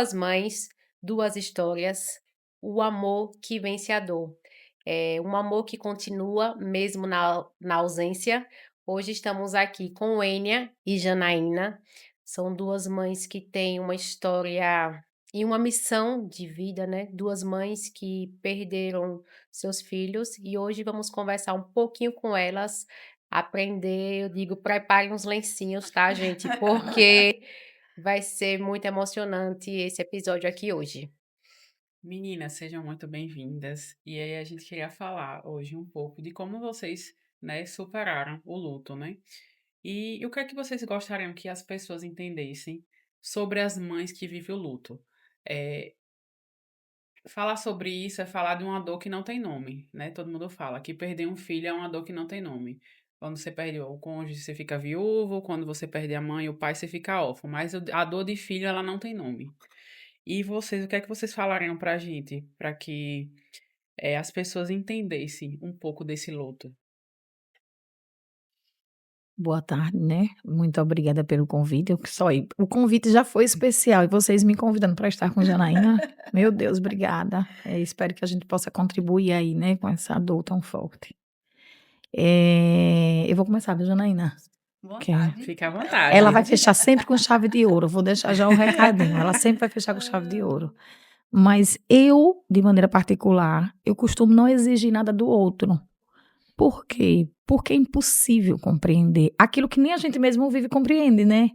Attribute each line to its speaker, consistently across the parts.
Speaker 1: duas mães, duas histórias, o amor que vence a dor. Um amor que continua mesmo na ausência. Hoje estamos aqui com Enia e Janaína. São duas mães que têm uma história e uma missão de vida, né? Duas mães que perderam seus filhos e hoje vamos conversar um pouquinho com elas, aprender, eu digo, preparem uns lencinhos, tá, gente? Porque vai ser muito emocionante esse episódio aqui hoje.
Speaker 2: Meninas, sejam muito bem-vindas. E aí a gente queria falar hoje um pouco de como vocês, né, superaram o luto, né? E o que é que vocês gostariam que as pessoas entendessem sobre as mães que vivem o luto? É, Falar sobre isso é falar de uma dor que não tem nome, né? Todo mundo fala que perder um filho é uma dor que não tem nome. Quando você perde o cônjuge, você fica viúvo. Quando você perde a mãe, o pai, você fica órfão. Mas a dor de filho, ela não tem nome. E vocês, o que é que vocês falariam pra gente, para que as pessoas entendessem um pouco desse luto?
Speaker 3: Boa tarde, né. Muito obrigada pelo convite, eu que só o convite já foi especial e vocês me convidando para estar com Janaína, meu Deus, obrigada. Espero que a gente possa contribuir aí, né, com essa dor tão forte. Eu vou começar, viu, Janaína, que
Speaker 4: Vontade,
Speaker 2: Fique à
Speaker 4: fique à
Speaker 3: ela vai
Speaker 2: vontade.
Speaker 4: vontade.
Speaker 3: fechar sempre com chave de ouro, eu vou deixar já o recadinho, ela sempre vai fechar com chave de ouro. Mas eu, de maneira particular, eu costumo não exigir nada do outro. Por quê? Porque é impossível compreender aquilo que nem a gente mesmo vive e compreende, né.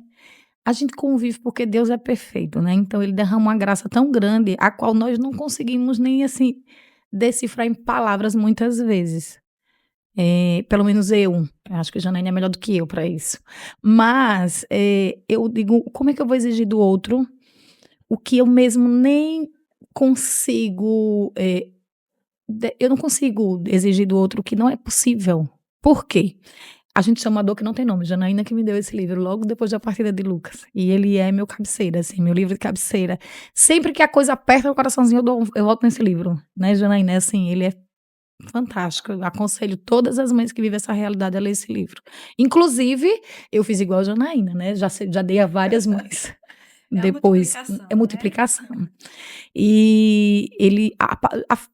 Speaker 3: A gente convive porque Deus é perfeito, né, então ele derrama uma graça tão grande, a qual nós não conseguimos nem, assim, decifrar em palavras muitas vezes. Pelo menos eu, acho que a Janaína é melhor do que eu para isso. Mas, eu digo: "Como é que eu vou exigir do outro o que eu mesmo nem consigo, eu não consigo exigir do outro o que não é possível". Por quê? A gente chama a dor que não tem nome, Janaína que me deu esse livro logo depois da partida de Lucas, e ele é meu cabeceira, assim, meu livro de cabeceira. Sempre que a coisa aperta o coraçãozinho eu volto nesse livro, né, Janaína, é assim, ele é fantástico, eu aconselho todas as mães que vivem essa realidade a ler esse livro. Inclusive, eu fiz igual a Janaína, né, já dei a várias mães,
Speaker 4: É a
Speaker 3: depois é
Speaker 4: multiplicação, né?
Speaker 3: multiplicação. E ele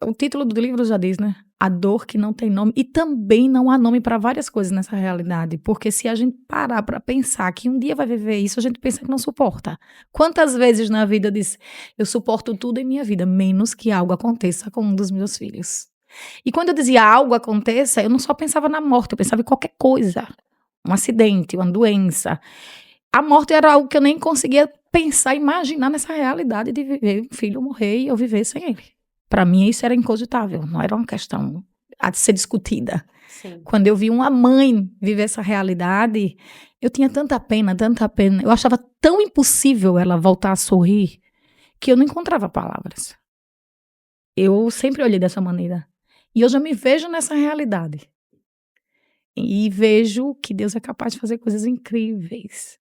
Speaker 3: o título do livro já diz, né, a dor que não tem nome, e também não há nome para várias coisas nessa realidade, porque se a gente parar para pensar que um dia vai viver isso, a gente pensa que não suporta. Quantas vezes na vida eu disse: "Eu suporto tudo em minha vida, menos que algo aconteça com um dos meus filhos". E quando eu dizia algo aconteça, eu não só pensava na morte, eu pensava em qualquer coisa, um acidente, uma doença. A morte era algo que eu nem conseguia pensar, imaginar nessa realidade de viver um filho morrer e eu viver sem ele. Para mim isso era incogitável, não era uma questão a de ser discutida.
Speaker 1: Sim.
Speaker 3: Quando eu vi uma mãe viver essa realidade, eu tinha tanta pena, eu achava tão impossível ela voltar a sorrir, que eu não encontrava palavras. Eu sempre olhei dessa maneira. E hoje eu me vejo nessa realidade. E vejo que Deus é capaz de fazer coisas incríveis.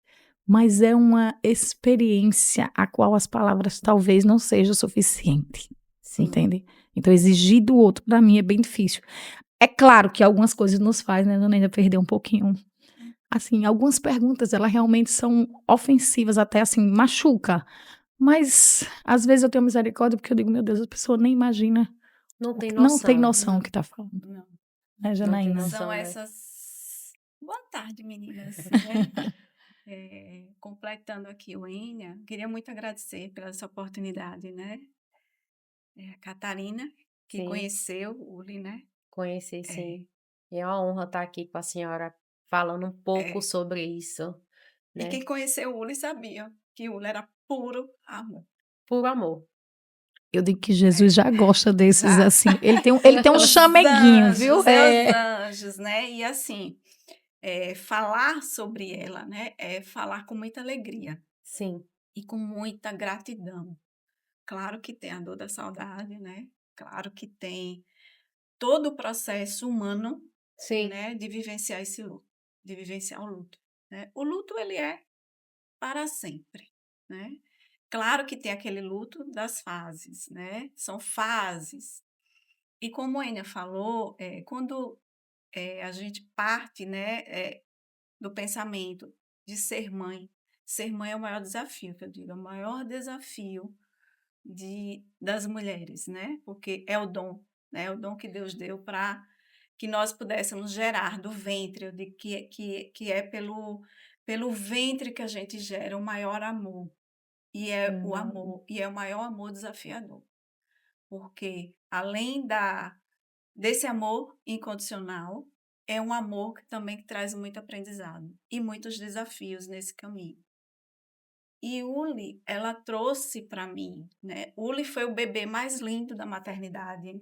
Speaker 3: Mas é uma experiência a qual as palavras talvez não seja o suficiente,
Speaker 1: Sim.
Speaker 3: entende? Então exigir do outro para mim é bem difícil. É claro que algumas coisas nos faz, né, dona Neida, perder um pouquinho, assim, algumas perguntas elas realmente são ofensivas, até assim, machuca, mas às vezes eu tenho misericórdia, porque eu digo: "Meu Deus, a pessoa nem imagina
Speaker 1: Não
Speaker 3: o
Speaker 1: tem
Speaker 3: que não tem
Speaker 1: noção.
Speaker 3: noção o
Speaker 4: Não,
Speaker 3: que está falando",
Speaker 4: não.
Speaker 3: né,
Speaker 1: Não tem
Speaker 3: Janaína?
Speaker 4: São
Speaker 1: noção, né?
Speaker 4: essas. Boa tarde, meninas, né? Completando aqui o Enia, queria muito agradecer pela essa oportunidade, né? A Catarina, que
Speaker 1: Sim,
Speaker 4: conheceu o Uli, né?
Speaker 1: conheci
Speaker 4: É,
Speaker 1: sim. E é uma honra estar aqui com a senhora falando um pouco
Speaker 4: é.
Speaker 1: sobre isso,
Speaker 4: E
Speaker 1: né?
Speaker 4: quem conheceu o Uli sabia que o Uli era puro amor.
Speaker 1: Por amor.
Speaker 3: Eu digo que Jesus
Speaker 4: É,
Speaker 3: já gosta desses,
Speaker 4: já.
Speaker 3: assim, ele tem um chameguinho, viu?
Speaker 4: Os anjos, né? E assim, falar sobre ela, né? É falar com muita alegria
Speaker 1: Sim,
Speaker 4: e com muita gratidão. Claro que tem a dor da saudade, né? Claro que tem todo o processo humano,
Speaker 1: sim,
Speaker 4: né, de vivenciar esse luto, de vivenciar o luto, né? O luto ele é para sempre, né? Claro que tem aquele luto das fases, né? São fases. E como a Enia falou, quando a gente parte, né, do pensamento de ser mãe, ser mãe é o maior desafio, que eu digo, é o maior desafio das mulheres, né? Porque é o dom, né? É o dom que Deus deu para que nós pudéssemos gerar do ventre, eu digo que é pelo ventre que a gente gera o maior amor, e é o
Speaker 3: Verdade.
Speaker 4: amor, e é o maior amor desafiador, porque além desse amor incondicional, é um amor que também traz muito aprendizado e muitos desafios nesse caminho. E Uli, ela trouxe para mim, né? Uli foi o bebê mais lindo da maternidade.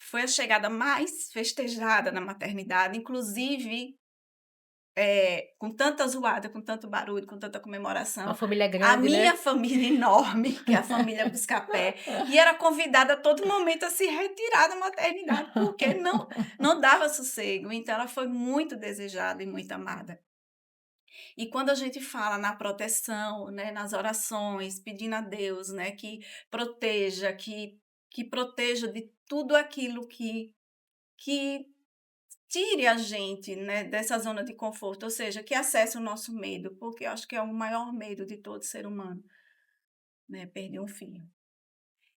Speaker 4: Foi a chegada mais festejada na maternidade, inclusive, com tanta zoada, com tanto barulho, com tanta
Speaker 1: Uma
Speaker 4: comemoração.
Speaker 1: família
Speaker 4: A
Speaker 1: grande,
Speaker 4: minha
Speaker 1: né?
Speaker 4: família enorme, que é a família Buscapé, e era convidada a todo momento a se retirar da maternidade, porque não dava sossego. Então, ela foi muito desejada e muito amada. E quando a gente fala na proteção, né, nas orações, pedindo a Deus, né, que proteja de tudo aquilo que tire a gente, né, dessa zona de conforto, ou seja, que acesse o nosso medo, porque eu acho que é o maior medo de todo ser humano, né, perder um filho.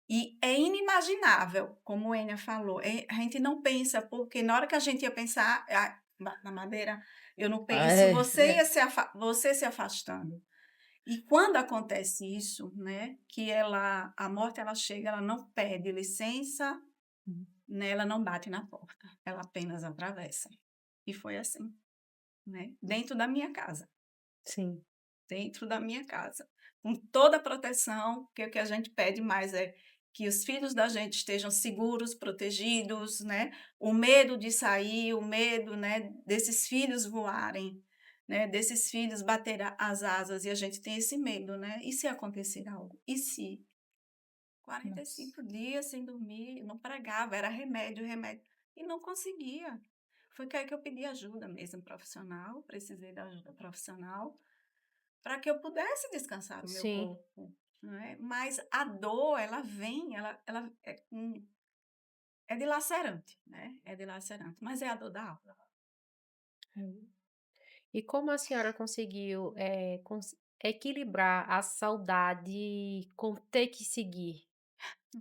Speaker 4: E é inimaginável, como o Enia falou, a gente não pensa, porque na hora que a gente ia pensar, na Madeira, eu não
Speaker 1: Ah,
Speaker 4: penso,
Speaker 1: é,
Speaker 4: você ia você se afastando. E quando acontece isso, né, que a morte ela chega, ela não pede licença, né, ela não bate na porta, ela apenas atravessa. E foi assim, né, dentro da minha casa,
Speaker 1: sim.
Speaker 4: dentro da minha casa, com toda a proteção, porque o que a gente pede mais é que os filhos da gente estejam seguros, protegidos, né, o medo de sair, o medo, né, desses filhos voarem, né, desses filhos bater as asas, e a gente tem esse medo, né? E se acontecer algo? E se?
Speaker 3: Nossa.
Speaker 4: 45 dias sem dormir, não pregava, era remédio, remédio, e não conseguia. Foi que aí que eu pedi ajuda mesmo profissional, precisei da ajuda profissional, para que eu pudesse descansar o meu
Speaker 1: Sim.
Speaker 4: corpo, né? Mas a dor, ela vem, ela é dilacerante, né? É dilacerante, mas é a dor da alma.
Speaker 1: E como a senhora conseguiu, equilibrar a saudade com ter que seguir?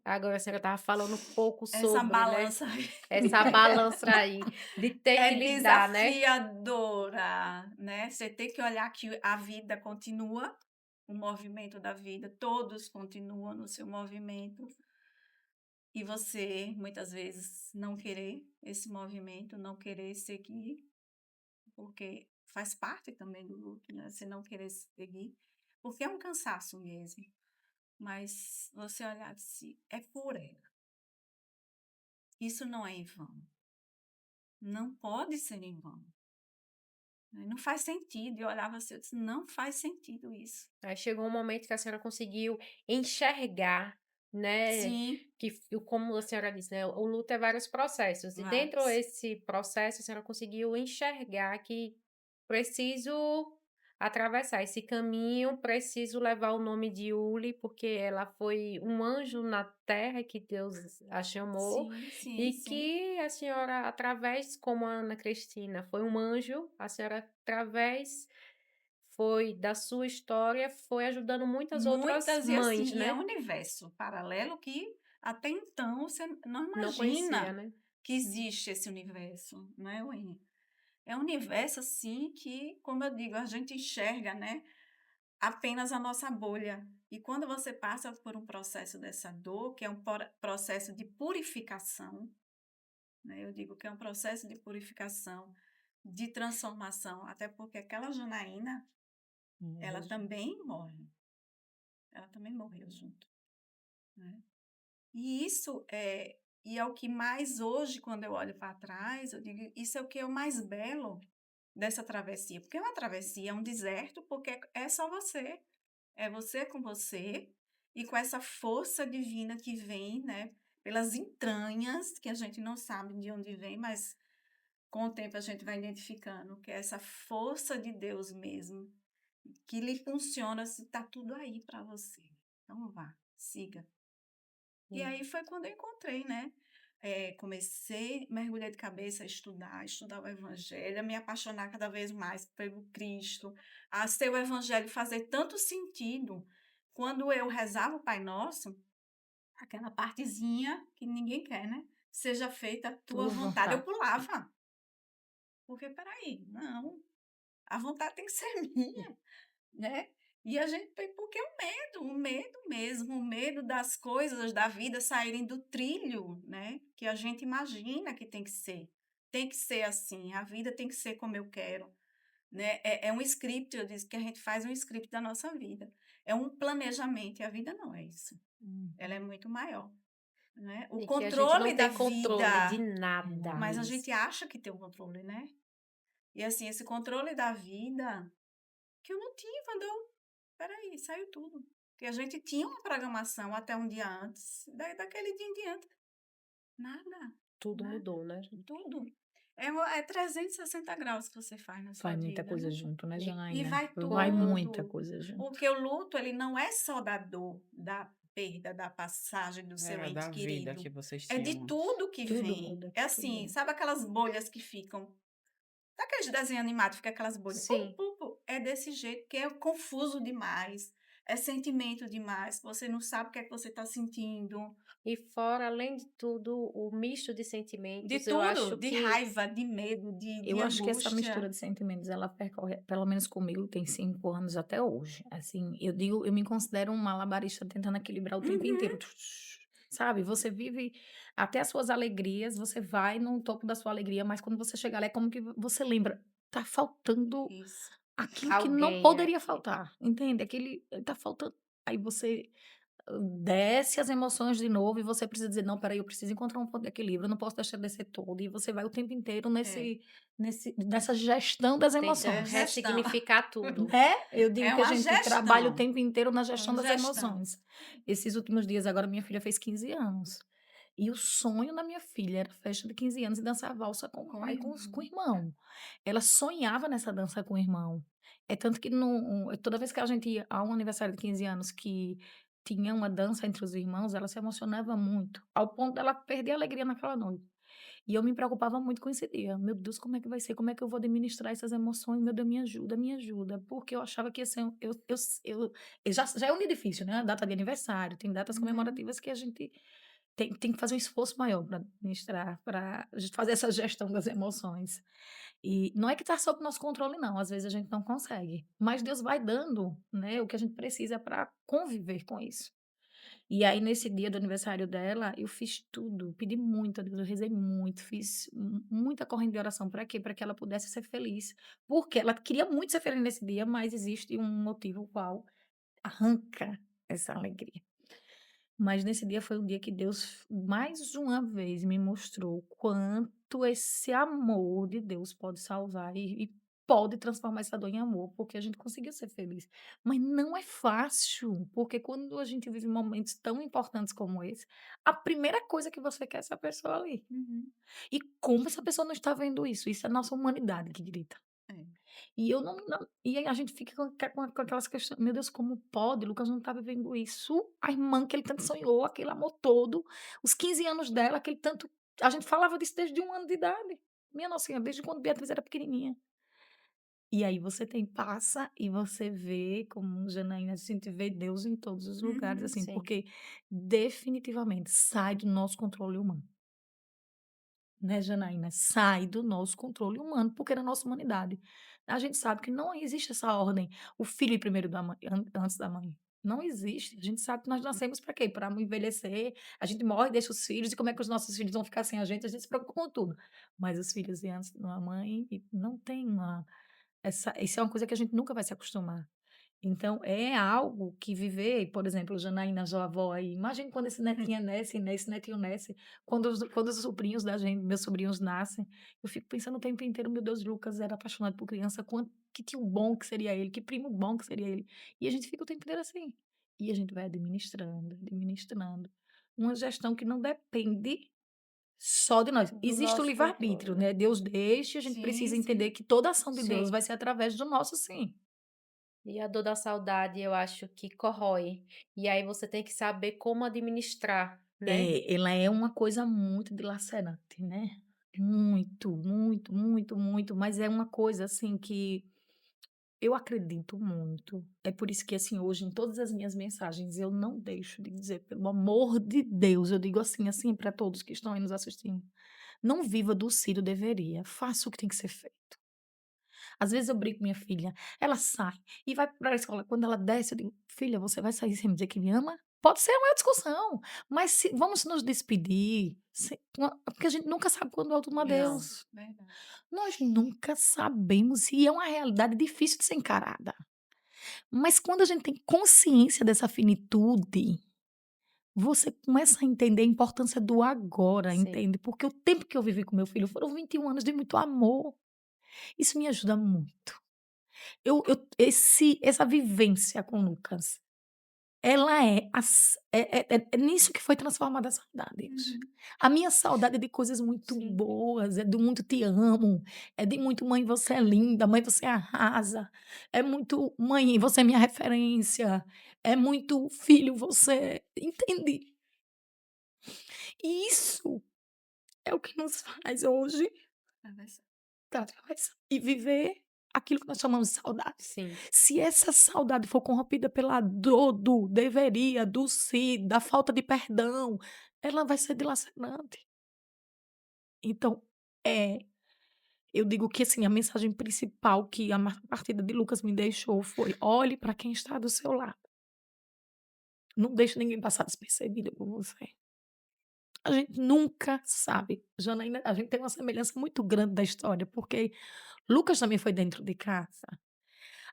Speaker 1: Agora a senhora estava falando um pouco
Speaker 4: Essa
Speaker 1: sobre, né,
Speaker 4: balança aí
Speaker 1: essa balança aí de ter
Speaker 4: é
Speaker 1: que lidar, né?
Speaker 4: desafiadora, né? Você tem que olhar que a vida continua, o movimento da vida, todos continuam no seu movimento, e você, muitas vezes, não querer esse movimento, não querer seguir, porque faz parte também do luto, né? Você não querer seguir, porque é um cansaço mesmo. Mas você olhar se é por ela. Isso não é em vão. Não pode ser em vão. Né? Não faz sentido. Eu olhava assim, eu disse, não faz sentido isso.
Speaker 1: Aí chegou um momento que a senhora conseguiu enxergar, né,
Speaker 4: Sim,
Speaker 1: como a senhora disse, né, o luto é vários processos, e dentro
Speaker 4: vários.
Speaker 1: desse processo a senhora conseguiu enxergar que preciso atravessar esse caminho, preciso levar o nome de Uli, porque ela foi um anjo na terra que Deus a chamou,
Speaker 4: Sim, sim,
Speaker 1: e
Speaker 4: sim.
Speaker 1: que a senhora, através, como a Ana Cristina, foi um anjo, a senhora, através foi da sua história, foi ajudando muitas outras
Speaker 4: Muitas, e assim,
Speaker 1: mães,
Speaker 4: e é um
Speaker 1: né.
Speaker 4: universo paralelo que até então você não
Speaker 1: Não conhecia,
Speaker 4: imagina
Speaker 1: né.
Speaker 4: que existe esse universo, né, Wayne? É um universo assim que, como eu digo, a gente enxerga, né, apenas a nossa bolha. E quando você passa por um processo dessa dor, que é um processo de purificação, né, eu digo que é um processo de purificação, de transformação, até porque aquela Janaína, ela também morre, ela também morreu junto, né? E isso é o que mais hoje, quando eu olho para trás, eu digo, isso é o que é o mais belo dessa travessia, porque é uma travessia, é um deserto, porque é só você, é você com você e com essa força divina que vem, né, pelas entranhas, que a gente não sabe de onde vem, mas com o tempo a gente vai identificando que é essa força de Deus mesmo, que lhe funciona se está tudo aí para você. Então vá, siga. E
Speaker 1: Sim.
Speaker 4: aí foi quando eu encontrei, né? comecei, mergulhei de cabeça a estudar o evangelho, a me apaixonar cada vez mais pelo Cristo, a ser o evangelho fazer tanto sentido. Quando eu rezava o Pai Nosso, aquela partezinha que ninguém quer, né? Seja feita a tua
Speaker 3: Tua
Speaker 4: vontade. Eu
Speaker 3: vontade.
Speaker 4: pulava. Porque, peraí, não, a vontade tem que ser minha, né? E a gente tem, porque o medo mesmo, o medo das coisas da vida saírem do trilho, né? Que a gente imagina que tem que ser. Tem que ser assim, a vida tem que ser como eu quero, né? É um script, eu disse que a gente faz um script da nossa vida. É um planejamento, e a vida não é isso. Ela é muito maior, né? O
Speaker 1: E que a gente
Speaker 4: controle
Speaker 1: não
Speaker 4: da
Speaker 1: tem controle de
Speaker 4: vida,
Speaker 1: nada.
Speaker 4: mas a
Speaker 3: Isso.
Speaker 4: gente acha que tem o controle, né? E assim, esse controle da vida, que eu não tinha quando eu. Peraí, saiu tudo. Porque a gente tinha uma programação até um dia antes, daquele dia em diante. Nada,
Speaker 1: Tudo
Speaker 4: né?
Speaker 1: mudou, né?
Speaker 4: Tudo. É 360 graus que você faz na sua
Speaker 3: Faz muita
Speaker 4: vida,
Speaker 3: coisa
Speaker 4: né?
Speaker 3: junto, né,
Speaker 1: E
Speaker 4: E
Speaker 3: Janaína?
Speaker 4: vai
Speaker 3: Vai muita
Speaker 4: tudo.
Speaker 3: coisa junto.
Speaker 4: Porque o luto, ele não é só da dor, da perda, da passagem do seu
Speaker 2: Era
Speaker 4: ente
Speaker 2: da vida
Speaker 4: querido.
Speaker 2: que vocês
Speaker 4: É de
Speaker 2: tinham antes.
Speaker 4: tudo que
Speaker 3: Tudo
Speaker 4: vem.
Speaker 3: muda,
Speaker 4: É
Speaker 3: tudo
Speaker 4: assim,
Speaker 3: muda.
Speaker 4: sabe aquelas bolhas que ficam. Aqueles desenhos animados, fica aquelas bolhas. Pum,
Speaker 1: sim.
Speaker 4: pum, pum. É desse jeito, que é confuso demais. É sentimento demais. Você não sabe o que é que você está sentindo.
Speaker 1: E fora, além de tudo, o misto de
Speaker 4: De
Speaker 1: sentimentos, eu
Speaker 4: tudo,
Speaker 1: acho
Speaker 4: de
Speaker 1: que
Speaker 4: raiva, de medo, de
Speaker 3: Eu acho que essa mistura
Speaker 4: angústia.
Speaker 3: de sentimentos, ela percorre, pelo menos comigo, tem 5 anos até hoje. Assim, eu me considero um malabarista tentando equilibrar o tempo
Speaker 4: Uhum,
Speaker 3: inteiro. Sabe? Você vive até as suas alegrias, você vai no topo da sua alegria, mas quando você chega lá, é como que você lembra, tá faltando
Speaker 4: isso.
Speaker 3: aquilo que não
Speaker 1: alguém
Speaker 3: poderia
Speaker 1: aqui.
Speaker 3: faltar, entende? Tá faltando. Aí você desce as emoções de novo e você precisa dizer: "Não, espera aí, eu preciso encontrar um ponto de equilíbrio, eu não posso deixar descer todo", e você vai o tempo inteiro
Speaker 4: É,
Speaker 3: nessa gestão das
Speaker 1: Tentando
Speaker 4: é
Speaker 3: emoções,
Speaker 4: gestão.
Speaker 1: ressignificar tudo.
Speaker 3: né. Eu digo
Speaker 4: É
Speaker 3: que a
Speaker 4: uma
Speaker 3: gente trabalha o
Speaker 4: gestão.
Speaker 3: tempo inteiro na
Speaker 4: É uma
Speaker 3: gestão das
Speaker 4: gestão.
Speaker 3: emoções. Esses últimos dias agora minha filha fez 15 anos, e o sonho da minha filha era festa de 15 anos e dançar valsa com o
Speaker 4: Com
Speaker 3: pai, com o
Speaker 4: irmão.
Speaker 3: irmão. Ela sonhava nessa dança com o irmão. É tanto que toda vez que a gente ia a um aniversário de 15 anos que tinha uma dança entre os irmãos, ela se emocionava muito, ao ponto dela perder a alegria naquela noite. E eu me preocupava muito com esse dia. "Meu Deus, como é que vai ser? Como é que eu vou administrar essas emoções? Meu Deus, me ajuda", porque eu achava que ia ser já é um dia difícil, né, a data de aniversário, tem datas
Speaker 4: Uhum.
Speaker 3: comemorativas que a gente tem que fazer um esforço maior para administrar, para fazer essa gestão das emoções. E não é que está sob nosso controle não, às vezes a gente não consegue, mas Deus vai dando, né, o que a gente precisa para conviver com isso. E aí nesse dia do aniversário dela, eu fiz tudo, pedi muito a Deus, eu rezei muito, fiz muita corrente de oração, para quê? Para que ela pudesse ser feliz, porque ela queria muito ser feliz nesse dia, mas existe um motivo qual arranca essa alegria. Mas nesse dia foi um dia que Deus, mais uma vez, me mostrou o quanto esse amor de Deus pode salvar e pode transformar essa dor em amor, porque a gente conseguiu ser feliz. Mas não é fácil, porque quando a gente vive momentos tão importantes como esse, a primeira coisa que você quer é essa pessoa ali.
Speaker 4: Uhum.
Speaker 3: E como essa pessoa não está vendo isso? Isso é a nossa humanidade que grita.
Speaker 4: É.
Speaker 3: E eu não e aí a gente fica com aquelas questões: "Meu Deus, como pode? Lucas não tá vivendo isso. A irmã que ele tanto sonhou, aquele amor todo, os 15 anos dela, aquele tanto". A gente falava disso desde 1 ano de idade. Minha nossa senhora, desde quando Beatriz era pequenininha. E aí você passa e você vê, como Janaína, a gente vê Deus em todos os lugares,
Speaker 4: Uhum.
Speaker 3: assim,
Speaker 1: Sim.
Speaker 3: porque definitivamente sai do nosso controle humano. Né, Janaína? Sai do nosso controle humano, porque é da nossa humanidade. A gente sabe que não existe essa ordem, o filho ir primeiro da mãe, antes da mãe. Não existe. A gente sabe que nós nascemos para quê? Para envelhecer, a gente morre, deixa os filhos, e como é que os nossos filhos vão ficar sem a gente se preocupa com tudo. Mas os filhos vêm antes da mãe e não tem isso é uma coisa que a gente nunca vai se acostumar. Então, é algo que viver, por exemplo, Janaína, sua avó aí, imagina quando esse netinho nasce, né, esse netinho nasce, quando os sobrinhos da gente, meus sobrinhos nascem, eu fico pensando o tempo inteiro, meu Deus, Lucas era apaixonado por criança, quanto que tio bom que seria ele, que primo bom que seria ele. E a gente fica o tempo inteiro assim. E a gente vai administrando, administrando. Uma gestão que não depende só de nós.
Speaker 1: Do
Speaker 3: Existe o
Speaker 1: nosso controle,
Speaker 3: livre-arbítrio,
Speaker 1: né?
Speaker 3: né? Deus deixa, a gente
Speaker 4: Sim,
Speaker 3: precisa entender
Speaker 4: sim.
Speaker 3: que toda ação de Deus
Speaker 1: Sim.
Speaker 3: vai ser através do nosso sim.
Speaker 1: E a dor da saudade eu acho que corrói. E aí você tem que saber como administrar, né?
Speaker 3: Ela é uma coisa muito dilacerante, né. Muito, muito, muito, muito, mas é uma coisa, assim, que eu acredito muito. É por isso que, assim, hoje em todas as minhas mensagens eu não deixo de dizer: "Pelo amor de Deus", eu digo assim para todos que estão aí nos assistindo: "Não viva do "se" do deveria", faça o que tem que ser feito". Às vezes eu brinco com minha filha, ela sai e vai para a escola, quando ela desce eu digo: "Filha, você vai sair sem me dizer que me ama?". Pode ser uma discussão, mas se vamos nos despedir, porque a gente nunca sabe quando é o último
Speaker 2: Não.
Speaker 3: adeus.
Speaker 4: Verdade.
Speaker 3: Nós nunca sabemos e é uma realidade difícil de ser encarada. Mas quando a gente tem consciência dessa finitude, você começa a entender a importância do agora,
Speaker 1: Sim,
Speaker 3: entende? Porque o tempo que eu vivi com meu filho foram 21 anos de muito amor. Isso me ajuda muito. Essa vivência com o Lucas, ela é nisso que foi transformada a saudade hoje.
Speaker 4: Uhum.
Speaker 3: A minha saudade é de coisas muito
Speaker 1: sim,
Speaker 3: boas, é do muito "te amo", é de muito "mãe, você é linda", "mãe, você arrasa", é muito "mãe, você é minha referência", é muito "filho, você", entende? E isso é o que nos faz hoje
Speaker 4: Atravessar.
Speaker 3: atravessar e viver aquilo que nós chamamos de saudade.
Speaker 1: sim.
Speaker 3: Se essa saudade for corrompida pela dor do deveria, do "se", da falta de perdão, ela vai ser dilacerante. Então, é, eu digo que, assim, a mensagem principal que a partida de Lucas me deixou foi: "Olhe para quem está do seu lado, não deixe ninguém passar despercebido por você". A gente nunca sabe. Janaína, a gente tem uma semelhança muito grande da história, porque Lucas também foi dentro de casa.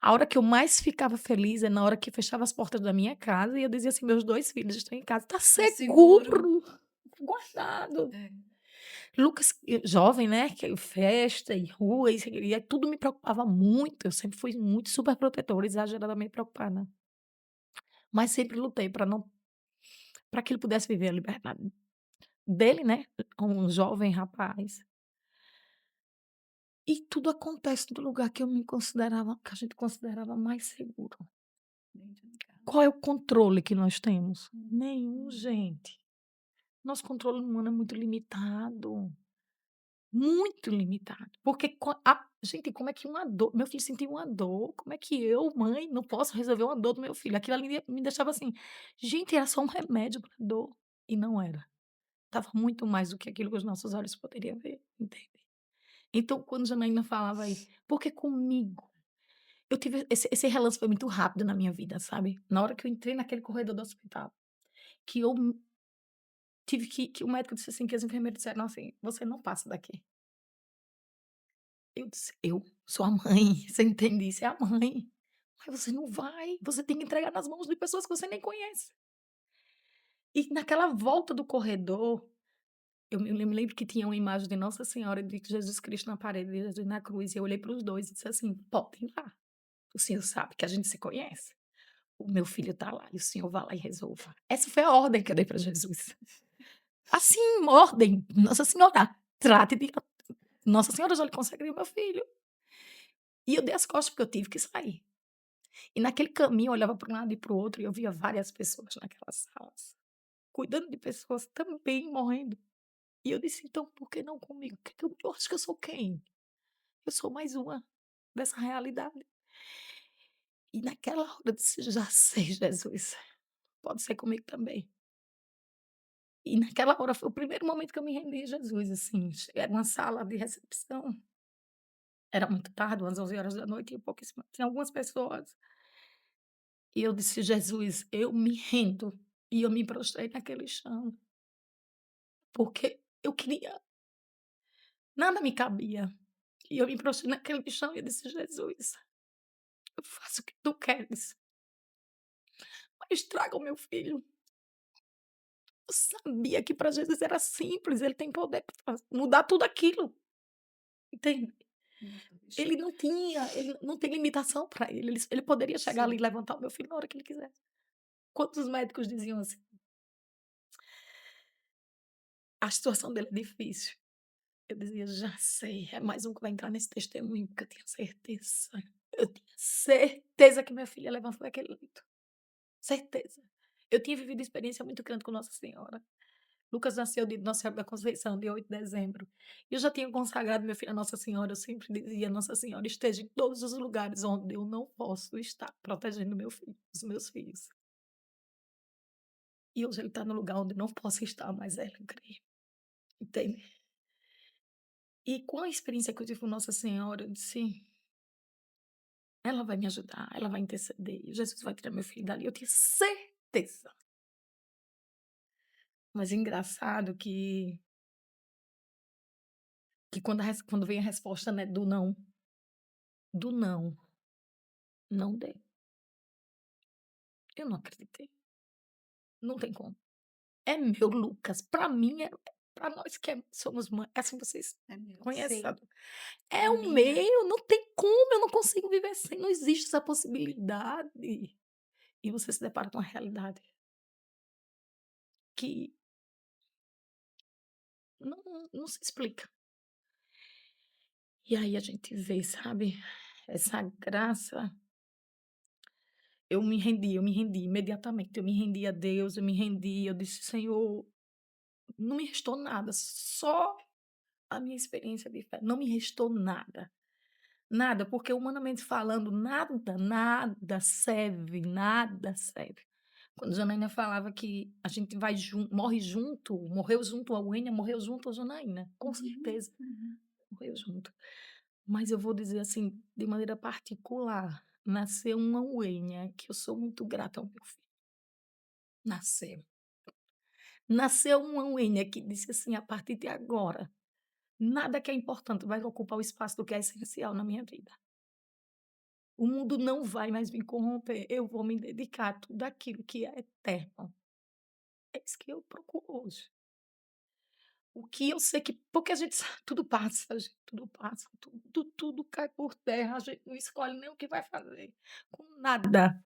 Speaker 3: A hora que eu mais ficava feliz é na hora que fechava as portas da minha casa e eu dizia assim: "Meus 2 filhos estão em casa, tá
Speaker 4: Tá seguro.
Speaker 3: seguro, guardado".
Speaker 4: É.
Speaker 3: Lucas, jovem, né, que festa e rua e aí tudo me preocupava muito, eu sempre fui muito super protetora, exageradamente preocupada. Mas sempre lutei para que ele pudesse viver a liberdade dele, né, como um jovem rapaz. E tudo acontece no lugar que eu me considerava que a gente considerava mais seguro.
Speaker 4: Dentro de casa.
Speaker 3: Qual é o controle que nós temos? Nenhum,
Speaker 4: Hum.
Speaker 3: gente. Nosso controle humano é muito limitado, porque gente, como é que uma dor meu filho sentiu uma dor, como é que eu, mãe, não posso resolver uma dor do meu filho? Aquilo ali me deixava assim: "Gente, era só um remédio para dor", e não era. Estava muito mais do que aquilo que os nossos olhos poderiam ver, entende? Então, quando Janaína falava aí: "Porque comigo?", eu tive esse relance foi muito rápido na minha vida, sabe? Na hora que eu entrei naquele corredor do hospital, que eu tive que o médico disse assim, que as enfermeiras disseram assim: "Você não passa daqui". Eu disse: "Eu sou a mãe", você entende? Isso é a mãe. "Mas você não vai, você tem que entregar nas mãos de pessoas que você nem conhece". E naquela volta do corredor, eu me lembro que tinha uma imagem de Nossa Senhora e de Jesus Cristo na parede, e Jesus na cruz, e eu olhei para os 2 e disse assim: "Podem ir lá, o senhor sabe que a gente se conhece, o meu filho está lá e o senhor vá lá e resolva". Essa foi a ordem que eu dei para Jesus. Assim, ordem, Nossa Senhora, trate de Nossa Senhora já lhe conseguiu meu filho. E eu dei as costas porque eu tive que sair. E naquele caminho eu olhava para um lado e para o outro e eu via várias pessoas naquelas salas, cuidando de pessoas também morrendo. E eu disse: "Então por que não comigo? Eu acho que eu sou quem? Eu sou mais uma dessa realidade". E naquela hora eu disse: "Já sei, Jesus, pode ser comigo também". E naquela hora foi o primeiro momento que eu me rendi a Jesus, assim, era uma sala de recepção, era muito tarde, umas 23h e pouquíssimas tinha algumas pessoas. E eu disse: "Jesus, eu me rendo". E eu me prostrei naquele chão, porque eu queria nada me cabia. E eu me prostrei naquele chão e eu disse: "Jesus, eu faço o que tu queres, mas traga o meu filho". Eu sabia que para Jesus era simples, ele tem poder para mudar tudo aquilo, entende?
Speaker 4: Não tô deixando.
Speaker 3: Ele não tem limitação para ele, ele poderia chegar ali e
Speaker 4: Sim.
Speaker 3: levantar o meu filho na hora que ele quisesse. Quantos médicos diziam assim: "A situação dele é difícil". Eu dizia: "Já sei, é mais um que vai entrar nesse testemunho", porque eu tinha certeza. Eu tinha certeza que minha filha levantou daquele leito, certeza. Eu tinha vivido experiência muito grande com Nossa Senhora. Lucas nasceu de Nossa Senhora da Conceição, de 8 de dezembro. E eu já tinha consagrado meu filho a Nossa Senhora. Eu sempre dizia: Nossa Senhora esteja em todos os lugares onde eu não posso estar, protegendo meu filho, os meus filhos. E hoje ele está no lugar onde eu não posso estar, mas ela, eu creio. Entende? E com a experiência que eu tive com Nossa Senhora, eu disse: ela vai me ajudar, ela vai interceder, Jesus vai tirar meu filho dali. Eu tinha certeza. Mas é engraçado que quando vem a resposta, né, do não, não deu. Eu não acreditei. Não tem como. É meu, Lucas. Para mim, para nós que somos mães, assim vocês
Speaker 4: É meu.
Speaker 3: conhecem,
Speaker 1: Sim.
Speaker 3: sabe?
Speaker 4: É
Speaker 3: É o
Speaker 4: minha.
Speaker 3: meu, não tem como, eu não consigo viver sem, não existe essa possibilidade. E você se depara com uma realidade que não se explica. E aí a gente vê, sabe, essa graça. Eu me rendi imediatamente. Eu me rendi a Deus, eu me rendi. Eu disse: Senhor, não me restou nada, só a minha experiência de fé. Não me restou nada. Nada, porque humanamente falando, nada serve, nada serve. Quando Janaína falava que a gente vai morre junto, morreu junto a Uênia, morreu junto a Janaína, com certeza,
Speaker 4: Uhum.
Speaker 3: morreu junto. Mas eu vou dizer assim, de maneira particular, nasceu uma Uênia, que eu sou muito grata ao meu filho. Nasceu. Nasceu uma Uênia que disse assim: a partir de agora, nada que é importante vai ocupar o espaço do que é essencial na minha vida. O mundo não vai mais me corromper. Eu vou me dedicar a tudo aquilo que é eterno. É isso que eu procuro hoje. O que eu sei que. Porque a gente sabe, tudo passa, gente, tudo passa. Tudo cai por terra. A gente não escolhe nem o que vai fazer. Com nada.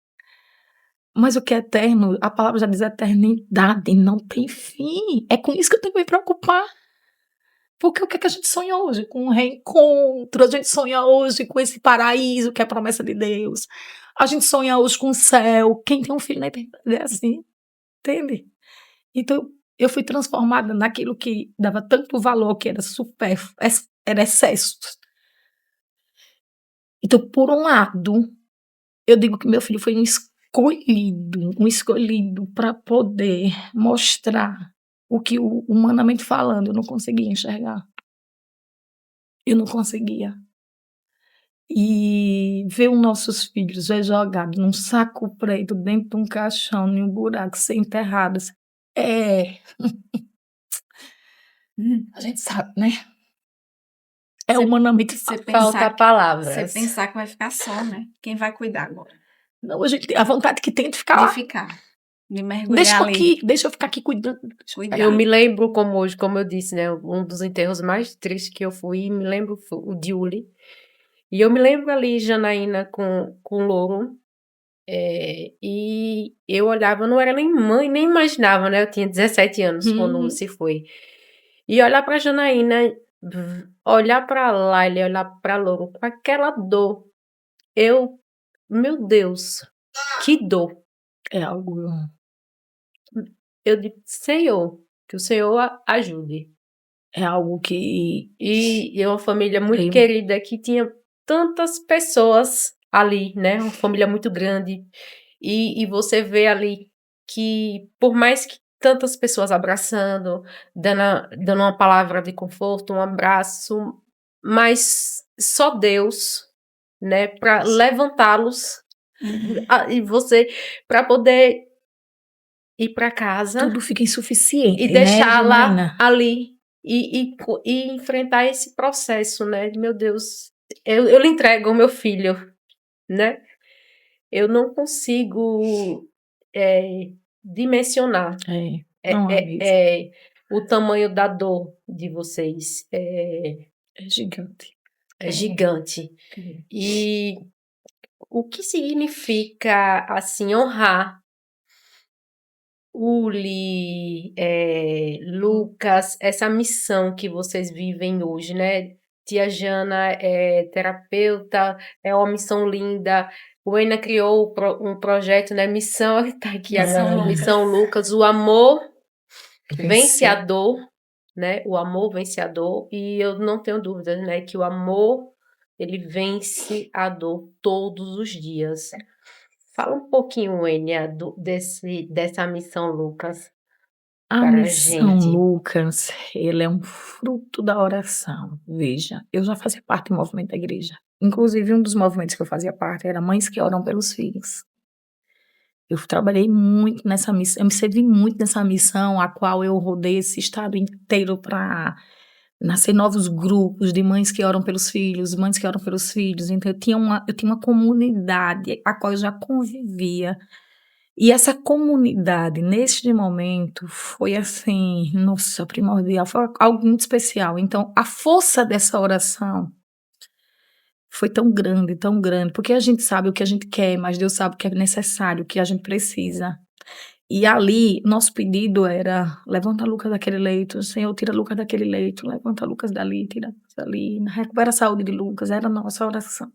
Speaker 3: Mas o que é eterno, a palavra já diz eternidade, não tem fim. É com isso que eu tenho que me preocupar. Porque o que é que a gente sonha hoje? Com um reencontro, a gente sonha hoje com esse paraíso que é a promessa de Deus. A gente sonha hoje com o céu. Quem tem um filho na eternidade é assim, entende? Então, eu fui transformada naquilo que dava tanto valor, que era supérfluo, era excesso. Então, por um lado, eu digo que meu filho foi um escolhido para poder mostrar o que, humanamente falando, eu não conseguia enxergar. Eu não conseguia. E ver os nossos filhos jogados num saco preto, dentro de um caixão, em um buraco, ser enterrados, a gente sabe, né? É
Speaker 4: Você,
Speaker 3: humanamente
Speaker 4: você
Speaker 3: falando.
Speaker 1: Falta
Speaker 4: pensar
Speaker 1: palavras.
Speaker 4: que vai ficar só, né? Quem vai cuidar agora?
Speaker 3: Não, a vontade que tem de ficar
Speaker 4: De
Speaker 3: lá.
Speaker 4: ficar. De mergulhar
Speaker 3: Deixa eu ficar aqui cuidando.
Speaker 4: Cuidar.
Speaker 1: Eu me lembro como hoje, como eu disse, né? Um dos enterros mais tristes que eu fui, me lembro foi o de Uli. E eu me lembro ali, Janaína com Louro. E eu olhava, eu não era nem mãe, nem imaginava, né? Eu tinha 17 anos quando se foi. E olhar pra Janaína, olhar pra Laila, olhar pra Louro, com aquela dor. Meu Deus, que dor.
Speaker 3: É algo.
Speaker 1: Eu digo, Senhor, que o Senhor ajude.
Speaker 3: É algo que.
Speaker 1: E é uma família muito
Speaker 3: Creio.
Speaker 1: querida que tinha tantas pessoas ali, né? Uma família muito grande. E você vê ali que, por mais que tantas pessoas abraçando, dando uma palavra de conforto, um abraço, mas só Deus, né, para levantá-los e você para poder ir para casa
Speaker 3: Tudo fica insuficiente,
Speaker 1: e
Speaker 3: né,
Speaker 1: deixá-la
Speaker 3: Janaína?
Speaker 1: ali e enfrentar esse processo, né? Meu Deus, eu lhe entrego o meu filho, né? Eu não consigo dimensionar
Speaker 3: Não é mesmo.
Speaker 1: o tamanho da dor de vocês.
Speaker 3: É gigante.
Speaker 1: É gigante. E o que significa, assim, honrar Uli, Lucas, essa missão que vocês vivem hoje, né? Tia Jana é terapeuta, é uma missão linda. O Ena criou um projeto, né? Missão, está aqui
Speaker 4: Missão
Speaker 1: agora,
Speaker 4: Lucas.
Speaker 1: Missão Lucas, o amor vence a
Speaker 3: Vencer.
Speaker 1: dor, né, o amor vence a dor, e eu não tenho dúvidas, né, que o amor, ele vence a dor todos os dias. Fala um pouquinho, Enia, dessa missão Lucas
Speaker 3: A
Speaker 1: para a
Speaker 3: missão
Speaker 1: gente.
Speaker 3: Lucas, ele é um fruto da oração. Veja, eu já fazia parte do movimento da igreja. Inclusive, um dos movimentos que eu fazia parte era Mães que Oram pelos Filhos. Eu trabalhei muito nessa missão, eu me servi muito nessa missão, a qual eu rodei esse estado inteiro para nascer novos grupos de mães que oram pelos filhos, mães que oram pelos filhos. Então, eu tinha uma comunidade a qual eu já convivia. E essa comunidade, neste momento, foi assim, nossa, primordial, foi algo muito especial. Então, a força dessa oração foi tão grande, porque a gente sabe o que a gente quer, mas Deus sabe o que é necessário, o que a gente precisa. E ali, nosso pedido era: levanta Lucas daquele leito, Senhor, tira Lucas daquele leito, levanta Lucas dali, tira Lucas dali, recupera a saúde de Lucas, era a nossa oração.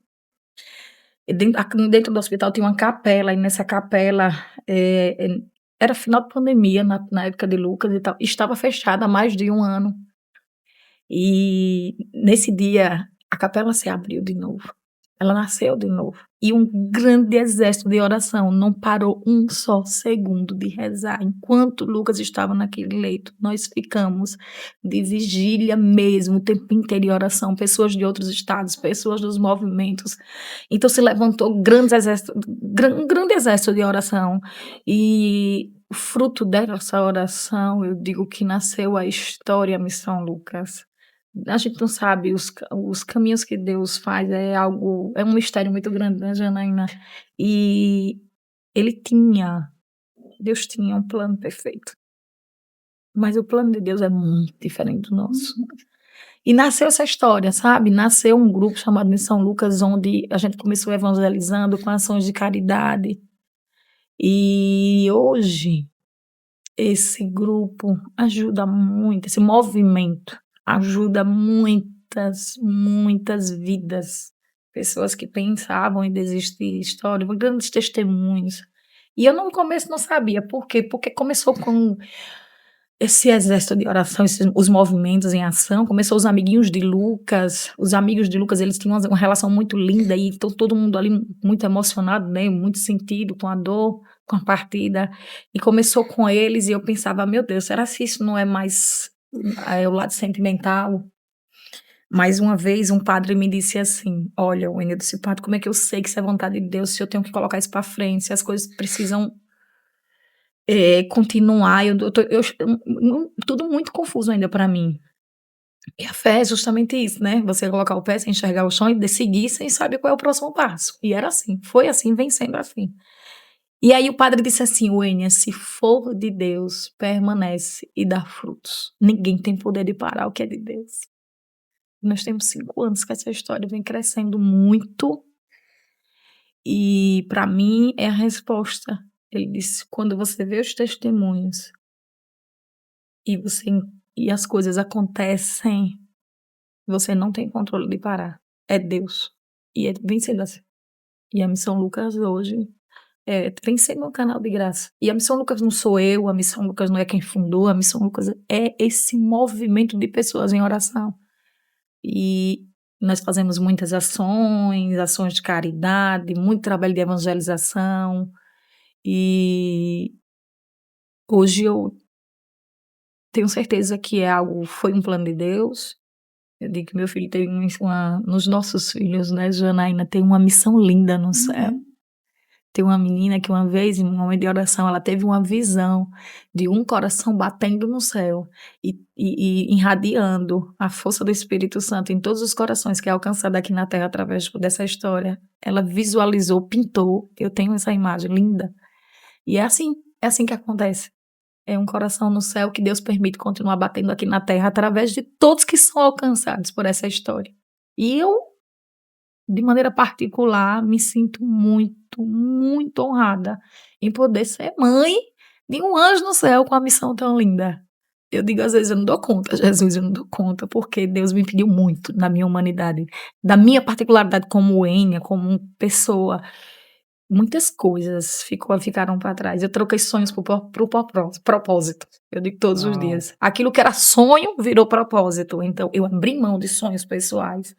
Speaker 3: E dentro do hospital tinha uma capela, e nessa capela, era final de pandemia, na época de Lucas e tal, estava fechada há mais de 1 ano. E nesse dia, a capela se abriu de novo. Ela nasceu de novo. E um grande exército de oração não parou um só segundo de rezar. Enquanto Lucas estava naquele leito, nós ficamos de vigília mesmo, o tempo inteiro em oração. Pessoas de outros estados, pessoas dos movimentos. Então se levantou um grande exército de oração. E o fruto dessa oração, eu digo que nasceu a história Missão Lucas. A gente não sabe os caminhos que Deus faz, é um mistério muito grande, né, Janaína? E ele tinha, Deus tinha um plano perfeito, mas o plano de Deus é muito diferente do nosso. E nasceu essa história, sabe? Nasceu um grupo chamado Missão Lucas, onde a gente começou evangelizando com ações de caridade. E hoje, esse grupo ajuda muito, esse movimento ajuda muitas vidas. Pessoas que pensavam em desistir, história, grandes testemunhos. E eu no começo não sabia por quê, porque começou com esse exército de oração, os movimentos em ação, começou os amigos de Lucas, eles tinham uma relação muito linda, e então todo mundo ali muito emocionado, né, muito sentido com a dor, com a partida, e começou com eles, e eu pensava: meu Deus, será que isso não é mais o lado sentimental? Mais uma vez, um padre me disse assim: olha, Wênia, eu disse: padre, como é que eu sei que isso é vontade de Deus, se eu tenho que colocar isso para frente, se as coisas precisam continuar, tudo muito confuso ainda para mim. E a fé é justamente isso, né? Você colocar o pé sem enxergar o chão e seguir sem saber qual é o próximo passo. E era assim, foi assim, vem sendo assim. E aí o padre disse assim: Wênia, se for de Deus, permanece e dá frutos. Ninguém tem poder de parar o que é de Deus. Nós temos 5 anos que essa história vem crescendo muito, e para mim é a resposta. Ele disse: quando você vê os testemunhos e você e as coisas acontecem, você não tem controle de parar. É Deus. E vem sendo assim. E a Missão Lucas hoje vem sendo um canal de graça. E a Missão Lucas não sou eu, a Missão Lucas não é quem fundou, a Missão Lucas é esse movimento de pessoas em oração. E nós fazemos muitas ações de caridade, muito trabalho de evangelização. E hoje eu tenho certeza que foi um plano de Deus. Eu digo que meu filho tem nos nossos filhos, né, Janaína, tem uma missão linda no céu.
Speaker 4: Uhum.
Speaker 3: Tem uma menina que uma vez, em um momento de oração, ela teve uma visão de um coração batendo no céu e irradiando a força do Espírito Santo em todos os corações que é alcançado aqui na Terra através dessa história. Ela visualizou, pintou, eu tenho essa imagem linda. E é assim que acontece. É um coração no céu que Deus permite continuar batendo aqui na Terra através de todos que são alcançados por essa história. E eu, de maneira particular, me sinto muito honrada em poder ser mãe de um anjo no céu com uma missão tão linda. Eu digo às vezes: eu não dou conta, Jesus, eu não dou conta, porque Deus me pediu muito na minha humanidade, da minha particularidade como Enia, como pessoa. muitas coisas ficaram para trás. Eu troquei sonhos pro propósito. Eu digo todos os
Speaker 2: Uau.
Speaker 3: dias. Aquilo que era sonho virou propósito. Então, eu abri mão de sonhos pessoais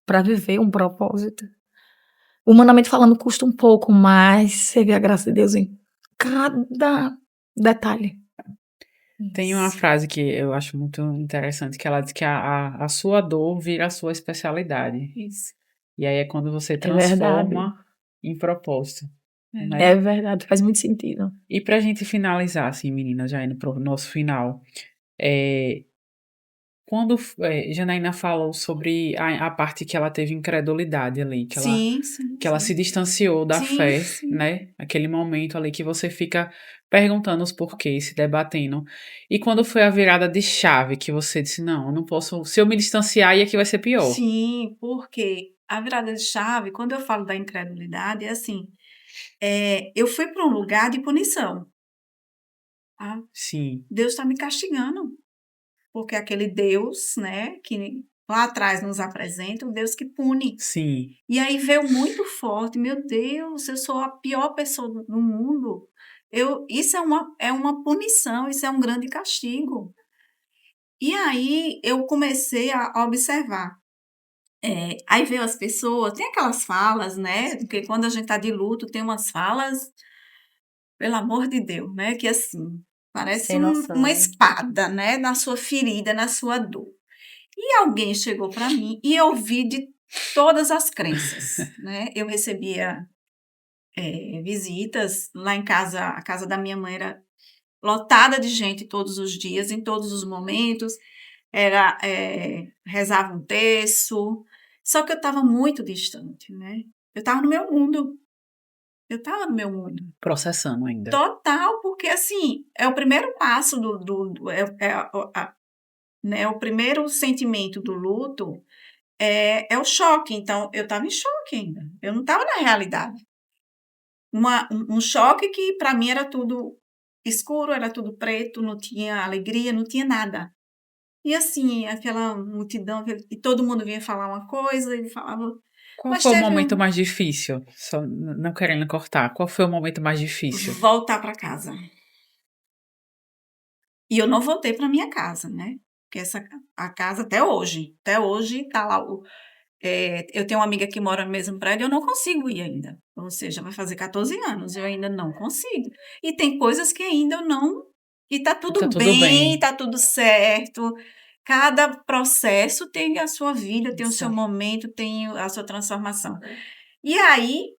Speaker 3: para viver um propósito. Humanamente falando, custa um pouco, mas você vê a graça de Deus em cada detalhe.
Speaker 2: Tem uma frase que eu acho muito interessante, que ela diz que a sua dor vira a sua especialidade.
Speaker 4: Isso.
Speaker 2: E aí é quando você
Speaker 3: É verdade.
Speaker 2: transforma em propósito,
Speaker 4: É.
Speaker 2: né?
Speaker 3: É verdade, faz muito sentido.
Speaker 2: E pra gente finalizar, assim, meninas, já indo pro nosso final, é, quando Janaína falou sobre a parte que ela teve incredulidade ali,
Speaker 4: Sim, sim,
Speaker 2: que ela se
Speaker 4: sim.
Speaker 2: distanciou da
Speaker 4: Sim,
Speaker 2: fé,
Speaker 4: sim.
Speaker 2: né? Aquele momento ali que você fica perguntando os porquês, se debatendo. E quando foi a virada de chave que você disse, não, eu não posso, se eu me distanciar, aí aqui vai ser pior.
Speaker 4: Sim, porque a virada de chave, quando eu falo da incredulidade, é assim, eu fui para um lugar de punição, tá?
Speaker 2: Sim,
Speaker 4: Deus está me castigando, porque aquele Deus, né, que lá atrás nos apresenta, o Deus que pune.
Speaker 2: sim,
Speaker 4: E aí veio muito forte, meu Deus, eu sou a pior pessoa do mundo. Isso é uma punição, isso é um grande castigo. E aí eu comecei a observar. Aí veio as pessoas, tem aquelas falas, né? Porque quando a gente tá de luto, tem umas falas, pelo amor de Deus, né? Que assim, parece
Speaker 1: Sem
Speaker 4: uma
Speaker 1: noção.
Speaker 4: espada, né? Na sua ferida, na sua dor. E alguém chegou para mim e eu vi de todas as crenças, né? Eu recebia visitas lá em casa, a casa da minha mãe era lotada de gente todos os dias, em todos os momentos, rezava um terço, só que eu estava muito distante, né? Eu estava no meu mundo, eu estava no meu mundo.
Speaker 2: processando ainda.
Speaker 4: Total, porque assim, é o primeiro passo né, o primeiro sentimento do luto é o choque. Então, eu estava em choque ainda. Eu não estava na realidade. Um choque que para mim era tudo escuro, era tudo preto, não tinha alegria, não tinha nada. E assim, aquela multidão, e todo mundo vinha falar uma coisa, e falava.
Speaker 2: Qual
Speaker 4: Mas
Speaker 2: foi o
Speaker 4: teve
Speaker 2: momento mais difícil? Só não querendo cortar. Qual foi o momento mais difícil?
Speaker 4: voltar para casa. E eu não voltei para minha casa, né? Porque a casa até hoje tá lá. Eu tenho uma amiga que mora no mesmo prédio, eu não consigo ir ainda. Ou seja, vai fazer 14 anos, eu ainda não consigo. E tem coisas que ainda eu não. E tá
Speaker 2: Tá
Speaker 4: tudo
Speaker 2: tudo
Speaker 4: bem,
Speaker 2: bem.
Speaker 4: tá tudo certo. Cada processo tem a sua vida, tem o seu
Speaker 1: Isso.
Speaker 4: momento, tem a sua transformação. E aí,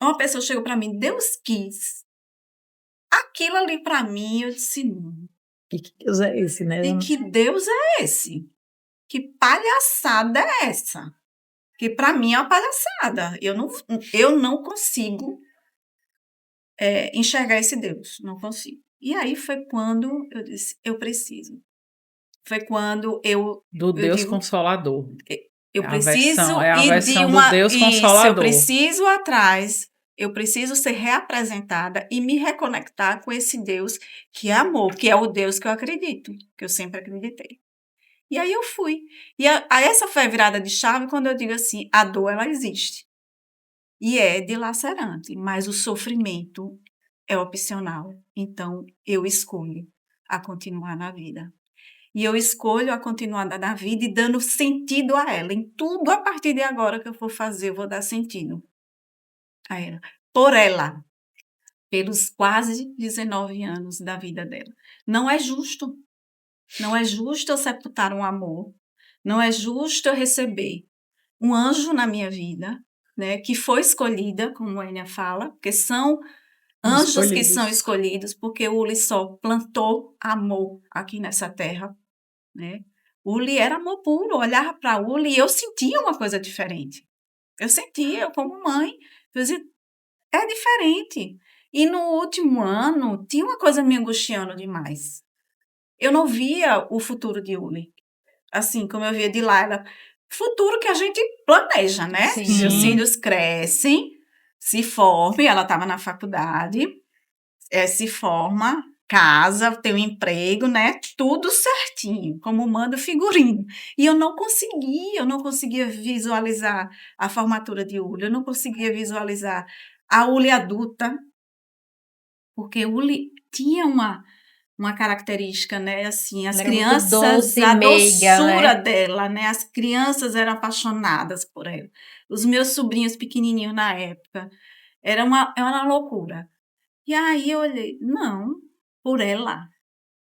Speaker 4: uma pessoa chegou para mim, Deus quis. Aquilo ali para mim, eu disse, não.
Speaker 3: E que Deus é esse, né?
Speaker 4: E que Deus é esse? Que palhaçada é essa? Que para mim é uma palhaçada. Eu não consigo enxergar esse Deus, não consigo. E aí foi quando eu disse, eu preciso. Foi quando
Speaker 2: Do
Speaker 4: eu
Speaker 2: Deus
Speaker 4: digo,
Speaker 2: Consolador.
Speaker 4: eu
Speaker 2: É
Speaker 4: preciso
Speaker 2: a
Speaker 4: ir de
Speaker 2: versão do
Speaker 4: uma.
Speaker 2: Deus
Speaker 4: Isso, eu
Speaker 2: Consolador.
Speaker 4: preciso atrás, eu preciso ser reapresentada e me reconectar com esse Deus que é amor, que é o Deus que eu acredito, que eu sempre acreditei. E aí eu fui. E essa foi a virada de chave quando eu digo assim, a dor ela existe. E é dilacerante, mas o sofrimento é opcional. Então, eu escolho a continuar na vida. E eu escolho a continuar na vida e dando sentido a ela. Em tudo a partir de agora que eu for fazer, eu vou dar sentido a ela. Por ela, pelos quase 19 anos da vida dela. Não é justo. Não é justo eu sepultar um amor. Não é justo eu receber um anjo na minha vida, né, que foi escolhida, como a Enia fala, porque são anjos que são escolhidos, porque o Uli só plantou amor aqui nessa terra, né? Uli era amor puro, eu olhava para Uli e eu sentia uma coisa diferente. Eu sentia, eu como mãe, eu dizia, é diferente. E no último ano, tinha uma coisa me angustiando demais. Eu não via o futuro de Uli. Assim, como eu via de Laila, futuro que a gente planeja, né?
Speaker 1: Sim.
Speaker 4: Meus
Speaker 3: Sim.
Speaker 4: filhos crescem, se formam, ela estava na faculdade, se forma, casa, tem um emprego, né? Tudo certinho, como manda o figurino. E eu não conseguia visualizar a formatura de Uli, eu não conseguia visualizar a Uli adulta, porque Uli tinha uma característica, né, assim, as
Speaker 1: Ela era muito
Speaker 4: crianças,
Speaker 1: doce e
Speaker 4: a
Speaker 1: meiga,
Speaker 4: doçura
Speaker 1: né?
Speaker 4: dela, né, as crianças eram apaixonadas por ela. Os meus sobrinhos pequenininhos na época, era uma loucura. E aí eu olhei, não, por ela,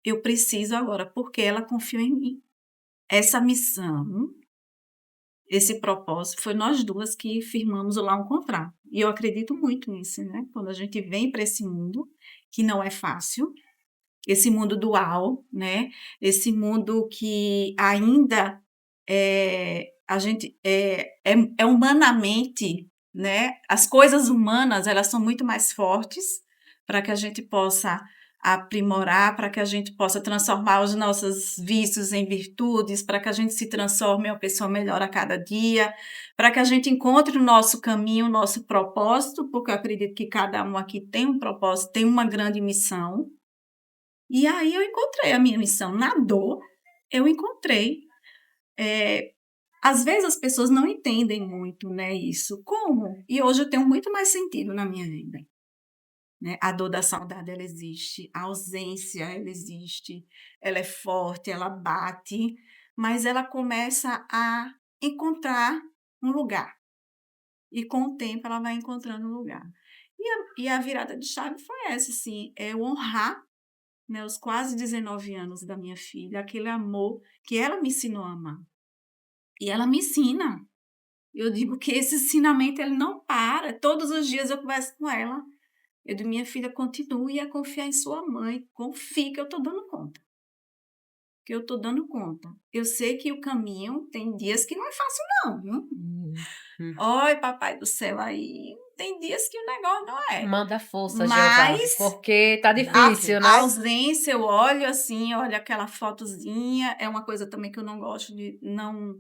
Speaker 4: eu preciso agora, porque ela confiou em mim. Essa missão, esse propósito, foi nós duas que firmamos lá um contrato. E eu acredito muito nisso, né? Quando a gente vem para esse mundo, que não é fácil, esse mundo dual, né? Esse mundo que ainda a gente é humanamente, né? As coisas humanas, elas são muito mais fortes para que a gente possa aprimorar, para que a gente possa transformar os nossos vícios em virtudes, para que a gente se transforme em uma pessoa melhor a cada dia, para que a gente encontre o nosso caminho, o nosso propósito, porque eu acredito que cada um aqui tem um propósito, tem uma grande missão. E aí eu encontrei a minha missão. Na dor, eu encontrei. Às vezes as pessoas não entendem muito, né, isso. Como? E hoje eu tenho muito mais sentido na minha vida. Né? A dor da saudade, ela existe. A ausência, ela existe. Ela é forte, ela bate. Mas ela começa a encontrar um lugar. E com o tempo ela vai encontrando um lugar. E a virada de chave foi essa, assim, é honrar, né, os quase 19 anos da minha filha, aquele amor que ela me ensinou a amar. E ela me ensina. Eu digo que esse ensinamento ele não para. Todos os dias eu converso com ela. Eu digo, minha filha, continue a confiar em sua mãe. Confie que eu estou dando conta. Que eu estou dando conta. Eu sei que o caminho tem dias que não é fácil, não, viu?
Speaker 2: Hum.
Speaker 4: Oi, papai do céu, aí tem dias que o negócio não é.
Speaker 1: Manda força, Jeová,
Speaker 4: Mas
Speaker 1: porque tá
Speaker 4: a
Speaker 1: difícil,
Speaker 4: a
Speaker 1: né?
Speaker 4: ausência, eu olho assim, olho aquela fotozinha, é uma coisa também que eu não gosto de, não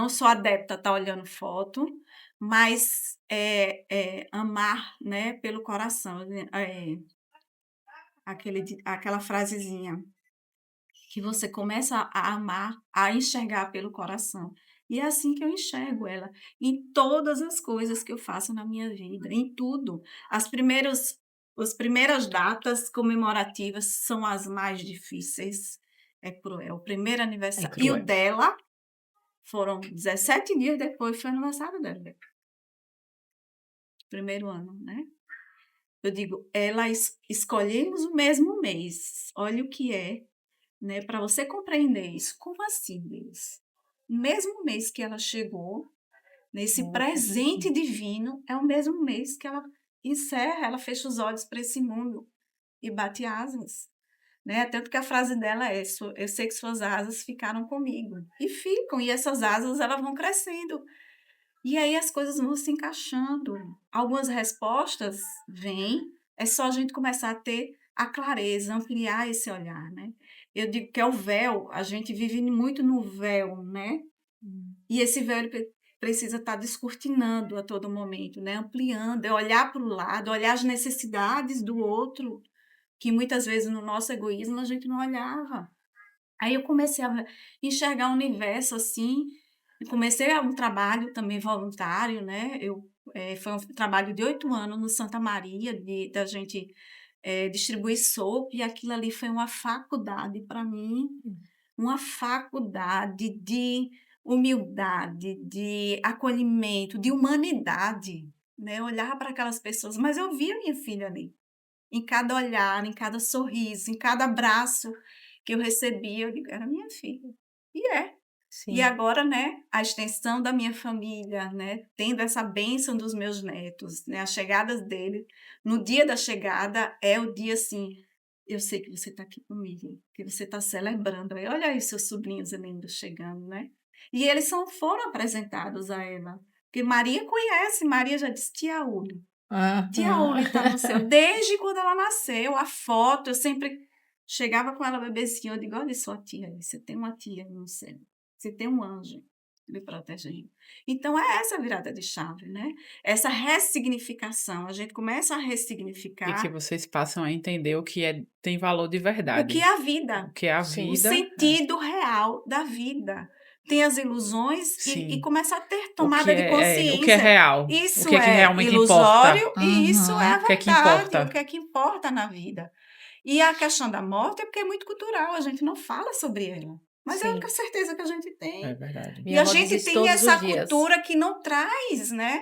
Speaker 4: sou adepta a estar olhando foto, mas amar, né, pelo coração, né, aquela frasezinha que você começa a amar, a enxergar pelo coração. E é assim que eu enxergo ela, em todas as coisas que eu faço na minha vida, em tudo. As primeiras datas comemorativas são as mais difíceis. É cruel. O primeiro
Speaker 2: É
Speaker 4: aniversário. E o
Speaker 2: cruel.
Speaker 4: dela foram 17 dias depois, foi o aniversário dela. Primeiro ano, né? Eu digo, escolhemos o mesmo mês. Olha o que é, né? Para você compreender isso. Como assim, Deus? O mesmo mês que ela chegou, nesse presente divino, é o mesmo mês que ela encerra, ela fecha os olhos para esse mundo e bate asas. Né? Tanto que a frase dela é: eu sei que suas asas ficaram comigo. E ficam, e essas asas elas vão crescendo. E aí as coisas vão se encaixando. Algumas respostas vêm, é só a gente começar a ter a clareza, ampliar esse olhar, né? Eu digo que é o véu, a gente vive muito no véu, né? E esse véu ele precisa estar descortinando a todo momento, né? Ampliando, é olhar para o lado, olhar as necessidades do outro, que muitas vezes no nosso egoísmo a gente não olhava. Aí eu comecei a enxergar o universo assim, e comecei um trabalho também voluntário, né? Foi um trabalho de 8 anos no Santa Maria, da gente distribuir sopa, e aquilo ali foi uma faculdade para mim, uma faculdade de humildade, de acolhimento, de humanidade, né? Eu olhava para aquelas pessoas, mas eu via minha filha ali, em cada olhar, em cada sorriso, em cada abraço que eu recebia, eu digo, era minha filha. E é. E
Speaker 1: Sim.
Speaker 4: agora, né, a extensão da minha família, né, tendo essa bênção dos meus netos, né, as chegadas dele, no dia da chegada é o dia assim, eu sei que você está aqui comigo, que você está celebrando. Aí, olha aí seus sobrinhos lindos chegando, né? E eles foram apresentados a ela. Porque Maria conhece, Maria já disse, tia Uli. Tia Uli está no céu, desde quando ela nasceu, a foto, eu sempre chegava com ela bebezinha, eu digo, olha sua tia, você tem uma tia no céu, você tem um anjo lhe protegendo. Então, é essa a virada de chave, né? Essa ressignificação, a gente começa a
Speaker 2: E que
Speaker 4: ressignificar
Speaker 2: vocês passam a entender o que tem valor de
Speaker 4: o que
Speaker 2: verdade.
Speaker 4: é a
Speaker 2: O
Speaker 4: vida,
Speaker 2: que é a
Speaker 1: Sim.
Speaker 4: o
Speaker 2: vida.
Speaker 4: sentido real da vida. tem as ilusões e
Speaker 2: Sim.
Speaker 4: começa a ter
Speaker 2: O que
Speaker 4: tomada de
Speaker 2: o que é
Speaker 4: consciência.
Speaker 2: real.
Speaker 4: Isso
Speaker 2: O que é que
Speaker 4: é
Speaker 2: realmente importa.
Speaker 4: ilusório e isso é a
Speaker 2: O que é que
Speaker 4: verdade,
Speaker 2: importa.
Speaker 4: o que é que importa na vida. E a questão da morte é porque é muito cultural, a gente não fala sobre ela. Mas é a
Speaker 1: Sim.
Speaker 4: única certeza que a gente
Speaker 2: É
Speaker 4: tem.
Speaker 2: verdade.
Speaker 4: E
Speaker 1: Minha
Speaker 4: a
Speaker 1: avó diz
Speaker 4: gente
Speaker 1: isso
Speaker 4: tem
Speaker 1: todos
Speaker 4: essa
Speaker 1: os dias.
Speaker 4: cultura que não traz, né?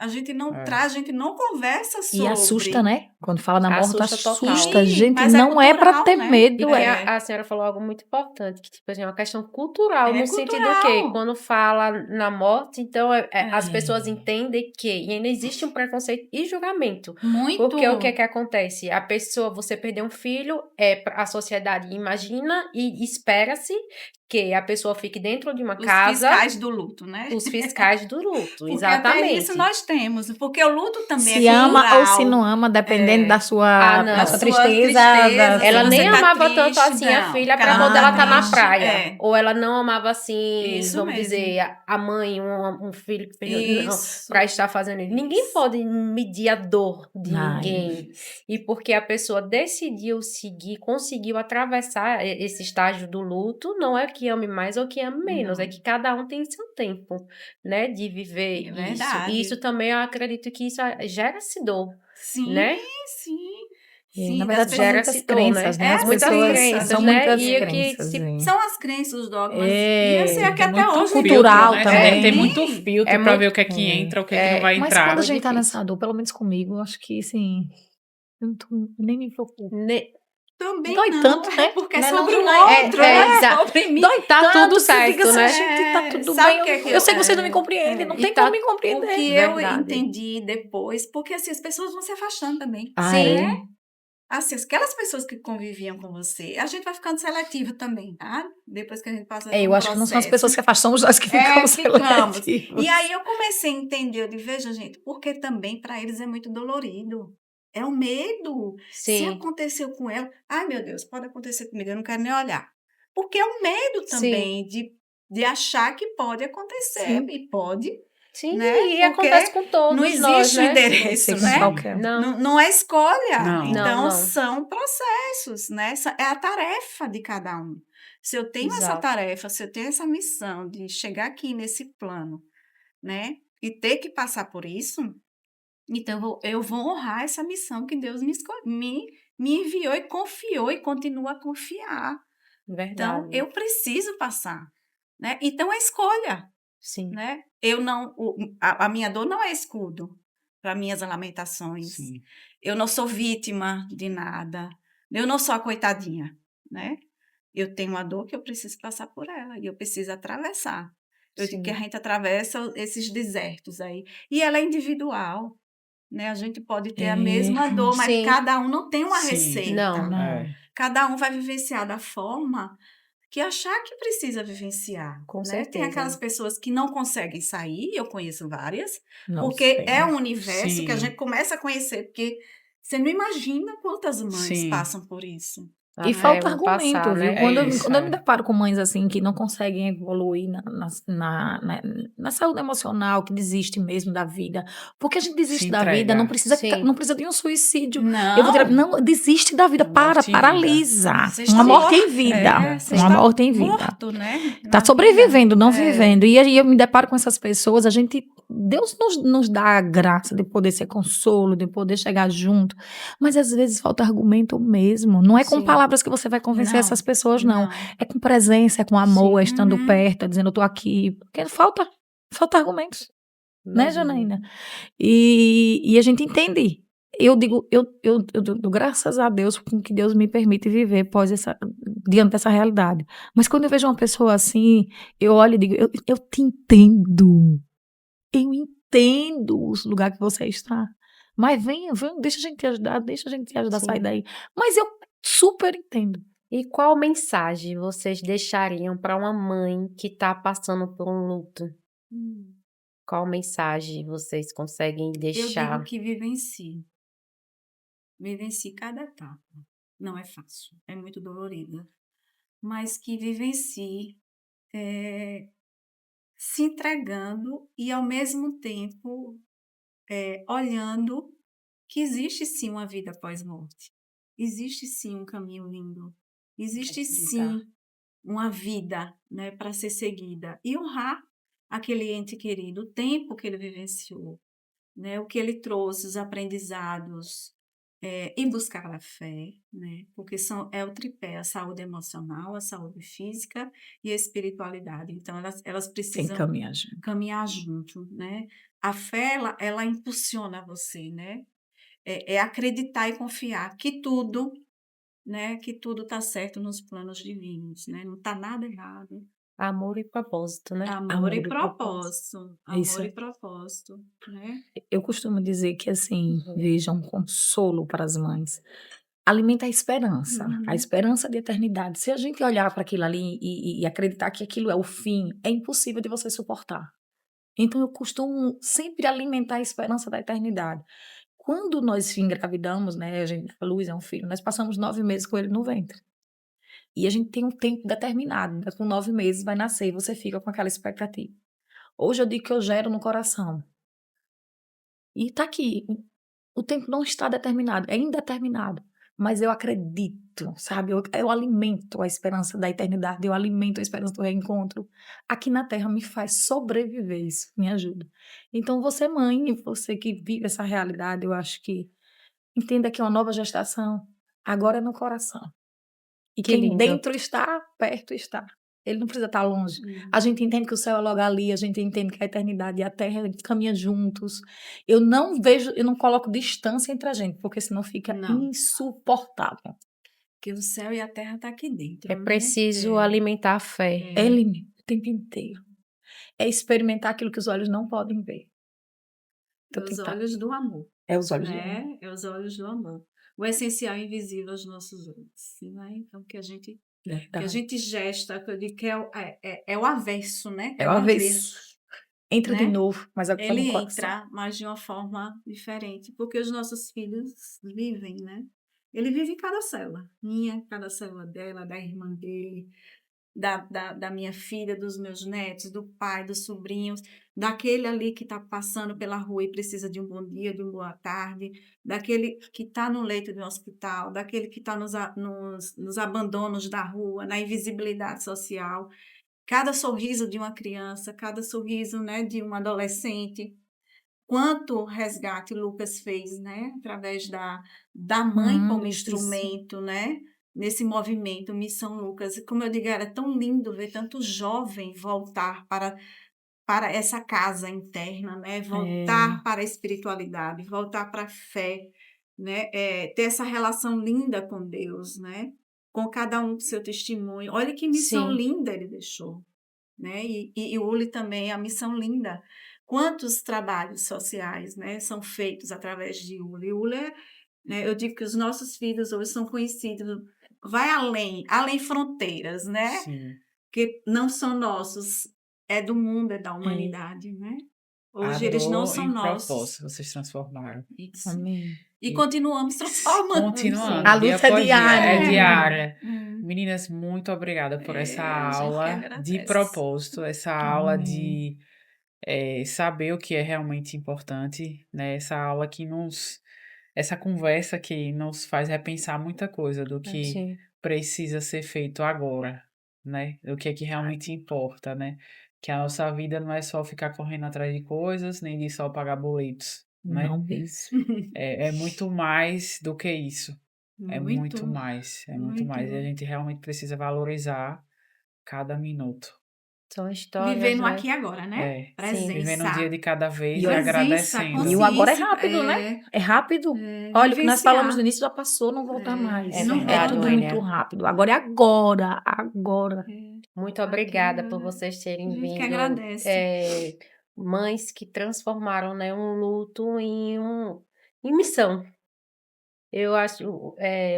Speaker 4: A gente não
Speaker 2: É.
Speaker 4: traz, a gente não conversa
Speaker 3: E assusta,
Speaker 4: sobre.
Speaker 3: né? Quando fala na morte,
Speaker 1: Assusta total.
Speaker 3: assusta.
Speaker 4: Sim,
Speaker 3: Gente,
Speaker 4: mas é
Speaker 3: não é pra
Speaker 4: cultural,
Speaker 3: ter
Speaker 4: né?
Speaker 1: E
Speaker 3: medo.
Speaker 1: que
Speaker 3: É.
Speaker 1: a senhora falou algo muito importante, que tipo assim, é uma questão cultural,
Speaker 4: É
Speaker 1: no sentido que
Speaker 4: cultural.
Speaker 1: quando fala na morte, então as
Speaker 4: É.
Speaker 1: pessoas entendem que e ainda existe um preconceito e julgamento.
Speaker 4: Muito.
Speaker 1: Porque o que é que acontece? A pessoa, você perder um filho, a sociedade imagina e espera-se que a pessoa fique dentro de uma
Speaker 4: Os
Speaker 1: casa,
Speaker 4: fiscais do luto, né?
Speaker 1: os fiscais do luto,
Speaker 4: Porque até isso
Speaker 1: exatamente.
Speaker 4: nós temos, porque o luto também
Speaker 3: Se
Speaker 4: é
Speaker 3: ama ou se
Speaker 4: cultural.
Speaker 3: não ama, dependendo
Speaker 4: É.
Speaker 3: da
Speaker 1: Ah,
Speaker 3: sua,
Speaker 1: não.
Speaker 3: da
Speaker 4: Da
Speaker 3: sua
Speaker 4: sua
Speaker 3: tristeza.
Speaker 4: tristeza, se
Speaker 1: Ela
Speaker 4: você
Speaker 1: nem
Speaker 4: tá
Speaker 1: amava tanto
Speaker 4: triste,
Speaker 1: assim a
Speaker 4: não.
Speaker 1: filha
Speaker 4: Porque ela
Speaker 1: pra
Speaker 4: não
Speaker 1: quando
Speaker 4: tá
Speaker 1: ela tá na
Speaker 4: triste.
Speaker 1: praia.
Speaker 4: É.
Speaker 1: Ou ela não amava assim,
Speaker 4: Isso
Speaker 1: vamos
Speaker 4: mesmo.
Speaker 1: dizer, a mãe, um filho que perdeu. Não,
Speaker 4: Isso.
Speaker 1: pra estar fazendo isso. Ninguém
Speaker 4: Isso.
Speaker 1: pode medir a dor de
Speaker 3: Ai.
Speaker 1: ninguém. E porque a pessoa decidiu seguir, conseguiu atravessar esse estágio do luto, não é que ame mais ou que ame menos, é
Speaker 4: Não.
Speaker 1: que cada um tem seu tempo, né, de viver
Speaker 4: É
Speaker 1: isso. E
Speaker 4: verdade.
Speaker 1: isso também eu acredito que isso gera-se dor,
Speaker 4: Sim,
Speaker 1: né?
Speaker 4: sim.
Speaker 3: E, na
Speaker 4: Sim, das
Speaker 3: verdade, são
Speaker 4: pessoas.
Speaker 3: muitas
Speaker 1: Gera-se dor, né?
Speaker 3: crenças, né? As
Speaker 1: Muitas
Speaker 3: pessoas
Speaker 1: crenças,
Speaker 3: são
Speaker 1: né?
Speaker 3: muitas
Speaker 1: E o que
Speaker 3: crenças.
Speaker 4: São as crenças, os dogmas. E eu sei
Speaker 3: É,
Speaker 4: que até
Speaker 2: Muito
Speaker 4: hoje.
Speaker 3: cultural
Speaker 2: filtro, né?
Speaker 3: também.
Speaker 2: Tem muito filtro
Speaker 1: É
Speaker 2: pra ver
Speaker 1: muito.
Speaker 2: o que é que entra, o que é que não
Speaker 1: É,
Speaker 2: vai
Speaker 3: Mas quando a
Speaker 2: entrar.
Speaker 3: gente tá
Speaker 1: difícil.
Speaker 3: nessa dor, pelo menos comigo, eu acho que, assim, eu nem me preocupo.
Speaker 4: Também
Speaker 3: Dói
Speaker 4: não,
Speaker 3: tanto, né?
Speaker 4: porque é
Speaker 3: Não é não,
Speaker 4: sobre o
Speaker 3: Junaide?
Speaker 4: outro, não é sobre mim.
Speaker 3: Dói
Speaker 1: Tá
Speaker 3: tanto
Speaker 1: tudo
Speaker 3: que você fica
Speaker 1: certo,
Speaker 3: assim,
Speaker 1: né?
Speaker 3: gente, tá tudo
Speaker 4: Sabe
Speaker 3: bem.
Speaker 4: o que é que
Speaker 3: Eu sei que vocês não me compreendem, não
Speaker 1: E
Speaker 3: tem
Speaker 1: tá
Speaker 3: como me
Speaker 4: O
Speaker 3: compreender.
Speaker 4: que eu
Speaker 1: verdade.
Speaker 4: entendi depois, porque assim, as pessoas vão se afastando também.
Speaker 3: Ai,
Speaker 4: Né? Assim, aquelas pessoas que conviviam com você, a gente vai ficando seletivo também, tá? Depois que a gente passa por
Speaker 3: eu
Speaker 4: um
Speaker 3: acho que não são as
Speaker 4: processo.
Speaker 3: pessoas que afastam, somos nós que ficamos
Speaker 4: Ficamos.
Speaker 3: seletivos.
Speaker 4: E aí eu comecei a entender, eu disse, veja, gente, porque também para eles é muito dolorido. É o medo. Se
Speaker 1: Sim,
Speaker 4: aconteceu com ela, ai meu Deus, pode acontecer comigo, eu não quero nem olhar. Porque é um medo
Speaker 1: sim,
Speaker 4: também de achar que pode acontecer,
Speaker 3: Sim,
Speaker 4: e pode,
Speaker 1: sim.
Speaker 4: né?
Speaker 1: E
Speaker 4: Porque
Speaker 1: acontece com
Speaker 4: não
Speaker 1: todos nós,
Speaker 4: existe o
Speaker 1: né?
Speaker 3: pode
Speaker 4: endereço,
Speaker 3: ser com
Speaker 4: né?
Speaker 3: qualquer um.
Speaker 1: Não,
Speaker 4: Não é escolha.
Speaker 2: Não.
Speaker 4: Então,
Speaker 1: não.
Speaker 4: são processos, né? É a tarefa de cada um. Se eu tenho essa
Speaker 1: Exato.
Speaker 4: tarefa, se eu tenho essa missão de chegar aqui nesse plano, né? E ter que passar por isso, então eu vou honrar essa missão que Deus me enviou e confiou e continua a confiar. Então,
Speaker 1: Verdade.
Speaker 4: eu preciso passar, né? Então, é escolha,
Speaker 1: Sim,
Speaker 4: né? Eu não, a minha dor não é escudo para minhas lamentações.
Speaker 2: Sim.
Speaker 4: Eu não sou vítima de nada. Eu não sou a coitadinha, né? Eu tenho uma dor que eu preciso passar por ela e eu preciso atravessar. Eu digo que a
Speaker 1: sim.
Speaker 4: gente atravessa esses desertos aí. E ela é individual, né? A gente pode ter a mesma dor, mas
Speaker 1: Sim.
Speaker 4: cada um não tem uma
Speaker 2: Sim.
Speaker 4: receita.
Speaker 1: Não.
Speaker 3: Não.
Speaker 2: É.
Speaker 4: Cada um vai vivenciar da forma que achar que precisa vivenciar,
Speaker 1: Com
Speaker 4: né? Tem aquelas
Speaker 1: certeza.
Speaker 4: pessoas que não conseguem sair, eu conheço várias,
Speaker 3: Não
Speaker 4: porque
Speaker 3: sei.
Speaker 4: é um universo que a
Speaker 2: Sim.
Speaker 4: gente começa a conhecer, porque você não imagina quantas mães
Speaker 2: Sim.
Speaker 4: passam por isso.
Speaker 3: E
Speaker 1: É,
Speaker 3: falta
Speaker 1: vou
Speaker 3: argumento,
Speaker 1: passar,
Speaker 3: viu?
Speaker 1: né?
Speaker 3: Quando,
Speaker 2: É isso,
Speaker 3: quando eu me
Speaker 2: é.
Speaker 3: deparo com mães assim que não conseguem evoluir na saúde emocional, que desistem mesmo da vida. Porque a gente desiste
Speaker 2: Se
Speaker 3: da vida, não
Speaker 2: entrega.
Speaker 3: precisa,
Speaker 1: Sim.
Speaker 3: não precisa de um suicídio. Eu vou dizer,
Speaker 4: Não,
Speaker 3: não, desiste da vida,
Speaker 2: Morte em vida.
Speaker 3: paralisa.
Speaker 4: você
Speaker 3: Uma
Speaker 4: está
Speaker 3: morte em
Speaker 4: morto.
Speaker 3: vida.
Speaker 4: Você
Speaker 3: Uma
Speaker 4: está
Speaker 3: morte em vida.
Speaker 4: morto, né?
Speaker 3: Tá
Speaker 4: Na
Speaker 3: sobrevivendo, não
Speaker 4: vida.
Speaker 3: vivendo. E aí eu me deparo com essas pessoas, Deus nos dá a graça de poder ser consolo, de poder chegar junto, mas às vezes falta argumento mesmo. Não é com
Speaker 1: Sim.
Speaker 3: palavras que você vai convencer
Speaker 4: Não,
Speaker 3: essas pessoas, não.
Speaker 4: não.
Speaker 3: É com presença, é com amor, é
Speaker 1: Sim.
Speaker 3: estando
Speaker 4: Uhum.
Speaker 3: perto, é dizendo eu tô aqui. Porque falta argumentos, né,
Speaker 1: Imagina.
Speaker 3: Janaína? E a gente entende. Eu digo, eu dou graças a Deus com que Deus me permite viver diante dessa realidade. Mas quando eu vejo uma pessoa assim, eu olho e digo, eu te entendo. Eu entendo o lugar que você está. Mas venha, deixa a gente te ajudar, a sair
Speaker 1: Sim.
Speaker 3: daí. Mas eu super entendo.
Speaker 1: E qual mensagem vocês deixariam para uma mãe que está passando por um luto? Qual mensagem vocês conseguem
Speaker 4: Eu
Speaker 1: deixar?
Speaker 4: digo que vivencie. Vivencie cada etapa. Não é fácil, é muito dolorida. Mas que vivencie se entregando e, ao mesmo tempo, olhando que existe sim uma vida após morte. Existe sim um caminho lindo. Existe sim uma vida, né, para ser seguida e honrar aquele ente querido, o tempo que ele vivenciou, né, o que ele trouxe, os aprendizados, e buscar a fé, né, porque é o tripé, a saúde emocional, a saúde física e a espiritualidade. Então, elas
Speaker 3: Tem que
Speaker 4: precisam
Speaker 3: caminhar junto.
Speaker 4: caminhar junto, né. A fé, ela impulsiona você, né, é acreditar e confiar que tudo, né, que tudo está certo nos planos divinos, né, não está nada errado.
Speaker 1: Amor e propósito, né?
Speaker 4: Amor e
Speaker 3: Amor e propósito.
Speaker 4: propósito,
Speaker 3: É isso.
Speaker 4: amor e propósito, né.
Speaker 3: Eu costumo dizer que, assim,
Speaker 1: Uhum.
Speaker 3: veja, um consolo para as mães. Alimenta a
Speaker 4: Uhum.
Speaker 3: esperança de eternidade. Se a gente olhar para aquilo ali e acreditar que aquilo é o fim, é impossível de você suportar. Então eu costumo sempre alimentar a esperança da eternidade. Quando nós engravidamos, né, a Luiz é um filho, nós passamos 9 meses com ele no ventre. E a gente tem um tempo determinado, com 9 meses vai nascer e você fica com aquela expectativa. Hoje eu digo que eu gero no coração. E tá aqui, o tempo não está determinado, é indeterminado, mas eu acredito, sabe, eu alimento a esperança da eternidade, eu alimento a esperança do reencontro. Aqui na Terra me faz sobreviver isso, me ajuda. Então você mãe, você que vive essa realidade, eu acho que entenda que é uma nova gestação, agora é no coração. E
Speaker 1: Que
Speaker 3: quem
Speaker 1: lindo.
Speaker 3: dentro está, perto está. Ele não precisa estar longe. A gente entende que o céu é logo ali, a gente entende que a eternidade e a terra caminham juntos. Eu não coloco distância entre a gente, porque senão fica
Speaker 4: Não.
Speaker 3: insuportável.
Speaker 4: Porque o céu e a terra tá aqui dentro,
Speaker 1: É
Speaker 4: né.
Speaker 1: preciso alimentar a fé.
Speaker 3: É alimento o tempo inteiro. É experimentar aquilo que os olhos não podem ver. Então tem
Speaker 4: Os
Speaker 3: que estar.
Speaker 4: olhos do amor,
Speaker 3: É os olhos do amor.
Speaker 4: né, é os olhos do amor. O essencial é invisível aos nossos olhos, né, então que a
Speaker 3: Verdade.
Speaker 4: gente gesta, que eu digo que é o avesso, né,
Speaker 3: É o avesso. Entra de
Speaker 4: né.
Speaker 3: novo, mas agora
Speaker 4: Ele
Speaker 3: no coração.
Speaker 4: entra, mas de uma forma diferente, porque os nossos filhos vivem, né. Ele vive em cada célula, minha, cada célula dela, da irmã dele, da minha filha, dos meus netos, do pai, dos sobrinhos, daquele ali que está passando pela rua e precisa de um bom dia, de uma boa tarde, daquele que está no leito de um hospital, daquele que está nos abandonos da rua, na invisibilidade social. Cada sorriso de uma criança, cada sorriso, né, de um adolescente. Quanto resgate Lucas fez, né, através da mãe como
Speaker 3: Isso.
Speaker 4: instrumento, né, nesse movimento Missão Lucas. E como eu digo, era tão lindo ver tanto jovem voltar para essa casa interna, né, voltar para a espiritualidade, voltar para a fé, né, ter essa relação linda com Deus, né, com cada um com seu testemunho. Olha que missão
Speaker 1: Sim.
Speaker 4: linda ele deixou, né, e o Uli também, a missão linda. Quantos trabalhos sociais, né, são feitos através de Uli. Uli né, eu digo que os nossos filhos hoje são conhecidos, vai além fronteiras, né,
Speaker 2: Sim.
Speaker 4: que não são nossos, é do mundo, é da humanidade, né.
Speaker 2: A
Speaker 4: Hoje eles não
Speaker 2: dor
Speaker 4: são
Speaker 2: em
Speaker 4: nossos.
Speaker 2: propósito vocês transformaram.
Speaker 4: Isso.
Speaker 3: Amém.
Speaker 4: E
Speaker 2: E
Speaker 4: continuamos transformando.
Speaker 2: continuando,
Speaker 3: A
Speaker 2: dia
Speaker 3: luta é
Speaker 2: após dia, é
Speaker 3: diária.
Speaker 2: diária.
Speaker 4: É.
Speaker 2: Meninas, muito obrigada por essa
Speaker 4: A gente que
Speaker 2: aula de
Speaker 4: agradece.
Speaker 2: propósito, essa aula
Speaker 3: Amém.
Speaker 2: de saber o que é realmente importante, né? Essa aula que essa conversa que nos faz repensar muita coisa do que
Speaker 1: Sim.
Speaker 2: precisa ser feito agora, né? O que é que realmente importa, né? Que a nossa vida não é só ficar correndo atrás de coisas, nem de só pagar boletos, né?
Speaker 3: Não isso.
Speaker 2: É muito mais do que isso. É muito
Speaker 4: Muito,
Speaker 2: mais, é muito
Speaker 4: muito.
Speaker 2: mais. E a gente realmente precisa valorizar cada minuto.
Speaker 1: São histórias,
Speaker 4: Viver no
Speaker 1: né?
Speaker 4: aqui e agora, né?
Speaker 1: Sim.
Speaker 2: Vivendo um dia de cada vez
Speaker 3: E
Speaker 2: e
Speaker 3: olha-
Speaker 4: Presença,
Speaker 2: agradecendo.
Speaker 3: E o agora é
Speaker 4: consciência,
Speaker 3: rápido, né? É rápido.
Speaker 4: é,
Speaker 3: Olha, o que nós falamos no
Speaker 4: vivenciar.
Speaker 3: início já passou, não volta mais.
Speaker 1: É
Speaker 4: não
Speaker 1: verdade,
Speaker 3: tudo
Speaker 4: volta.
Speaker 1: Wênia.
Speaker 3: muito rápido. Agora é agora, agora.
Speaker 1: Muito
Speaker 4: Aqui
Speaker 1: obrigada por
Speaker 4: agora.
Speaker 1: vocês
Speaker 4: A
Speaker 1: terem
Speaker 4: gente que
Speaker 1: vindo.
Speaker 4: agradece.
Speaker 1: Mães que transformaram, né, um luto em missão. Eu acho,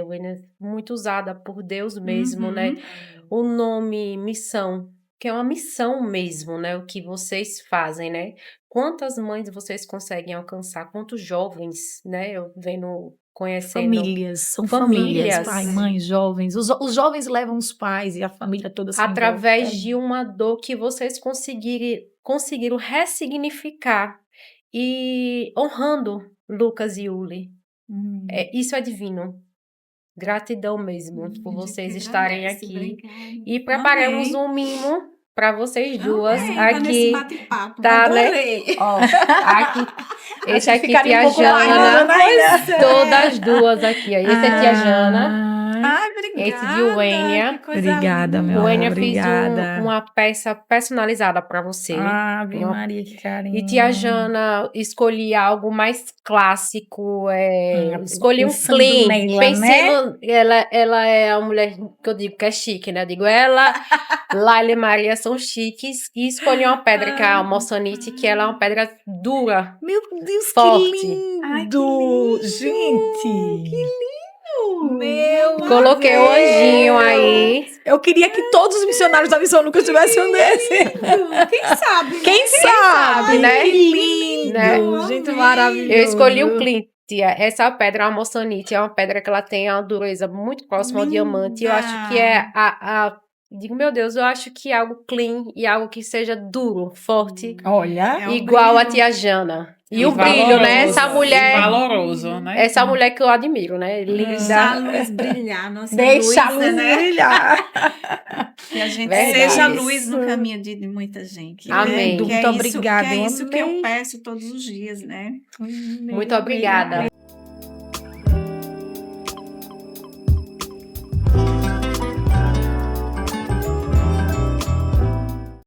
Speaker 1: Wênia, muito usada por Deus mesmo, né?
Speaker 4: Uhum.
Speaker 1: O nome missão, que é uma missão mesmo, né? O que vocês fazem, né? Quantas mães vocês conseguem alcançar? Quantos jovens, né? Eu vendo, conhecendo
Speaker 3: Famílias, são famílias. Pai,
Speaker 1: famílias
Speaker 3: mãe, jovens. Os jovens levam os pais e a família toda se envolve.
Speaker 1: através de uma dor que vocês conseguiram ressignificar e honrando Lucas e Uli. Isso é divino, Gratidão mesmo
Speaker 4: A
Speaker 1: por
Speaker 4: gente
Speaker 1: vocês
Speaker 4: que
Speaker 1: estarem
Speaker 4: agradece,
Speaker 1: aqui.
Speaker 4: obrigada.
Speaker 1: E preparamos
Speaker 4: Amei.
Speaker 1: um mimo para vocês duas
Speaker 4: Amei, tá nesse
Speaker 1: aqui,
Speaker 4: bate-papo.
Speaker 1: tá, né?
Speaker 4: Adorei.
Speaker 3: Ó,
Speaker 1: Aqui,
Speaker 3: a
Speaker 1: esse
Speaker 3: gente
Speaker 1: aqui,
Speaker 3: ficaria
Speaker 1: tia
Speaker 3: um pouco baiana,
Speaker 1: Jana,
Speaker 3: né?
Speaker 1: todas duas aqui, ó. Esse é tia Jana,
Speaker 3: Ah,
Speaker 4: Ai,
Speaker 1: esse de
Speaker 4: obrigada.
Speaker 1: Wênia.
Speaker 4: Que coisa
Speaker 3: obrigada, meu
Speaker 4: linda.
Speaker 3: amor,
Speaker 1: Wênia fiz
Speaker 3: obrigada.
Speaker 1: uma peça personalizada para você.
Speaker 3: Ave
Speaker 1: Uma
Speaker 3: Maria, que
Speaker 1: E tia
Speaker 3: carinho.
Speaker 1: Jana, escolhi algo mais clássico, escolhi um
Speaker 3: Pensando
Speaker 1: clean,
Speaker 3: nela,
Speaker 1: pensei
Speaker 3: né?
Speaker 1: no, ela é a mulher que eu digo que é chique, né? Eu digo, ela, Laila e Maria são chiques, e escolhi uma pedra que é a moçanite, que ela é uma pedra dura,
Speaker 3: Meu Deus, que
Speaker 1: forte.
Speaker 4: Ai, que
Speaker 3: lindo!
Speaker 4: lindo.
Speaker 3: Gente!
Speaker 4: Que lindo.
Speaker 3: Meu
Speaker 1: Coloquei o anjinho
Speaker 3: Deus!
Speaker 1: aí.
Speaker 3: Eu queria que todos os missionários da Missão Lucas tivessem um desse.
Speaker 4: Lindo. Quem sabe, né?
Speaker 3: Quem sabe,
Speaker 1: né?
Speaker 3: Que lindo!
Speaker 1: Né?
Speaker 3: Gente,
Speaker 4: Amei.
Speaker 3: maravilhoso.
Speaker 1: Eu escolhi um clean. Tia. Essa pedra, a moçanite, é uma pedra que ela tem uma dureza muito próxima ao diamante. Eu acho que é digo, meu Deus, eu acho que é algo clean e algo que seja duro, forte,
Speaker 3: Olha,
Speaker 4: É o
Speaker 1: igual a
Speaker 4: brilho.
Speaker 1: tia Jana. E
Speaker 2: E
Speaker 1: o brilho, né? Essa
Speaker 2: valoroso, e
Speaker 1: mulher,
Speaker 2: valoroso, né?
Speaker 1: essa mulher que eu admiro, né?
Speaker 4: Deixar a
Speaker 1: Linda.
Speaker 4: luz brilhar, nossa
Speaker 3: deixa a
Speaker 4: luz,
Speaker 3: luz
Speaker 4: né?
Speaker 3: brilhar.
Speaker 4: Que a gente
Speaker 1: Verdade.
Speaker 4: seja luz no caminho de muita gente.
Speaker 3: Que
Speaker 4: né?
Speaker 1: Amém.
Speaker 4: Que é
Speaker 3: Muito
Speaker 4: isso,
Speaker 3: obrigada,
Speaker 4: que é
Speaker 3: eu
Speaker 4: isso que eu
Speaker 3: amei.
Speaker 4: peço todos os dias, né?
Speaker 1: Muito obrigada.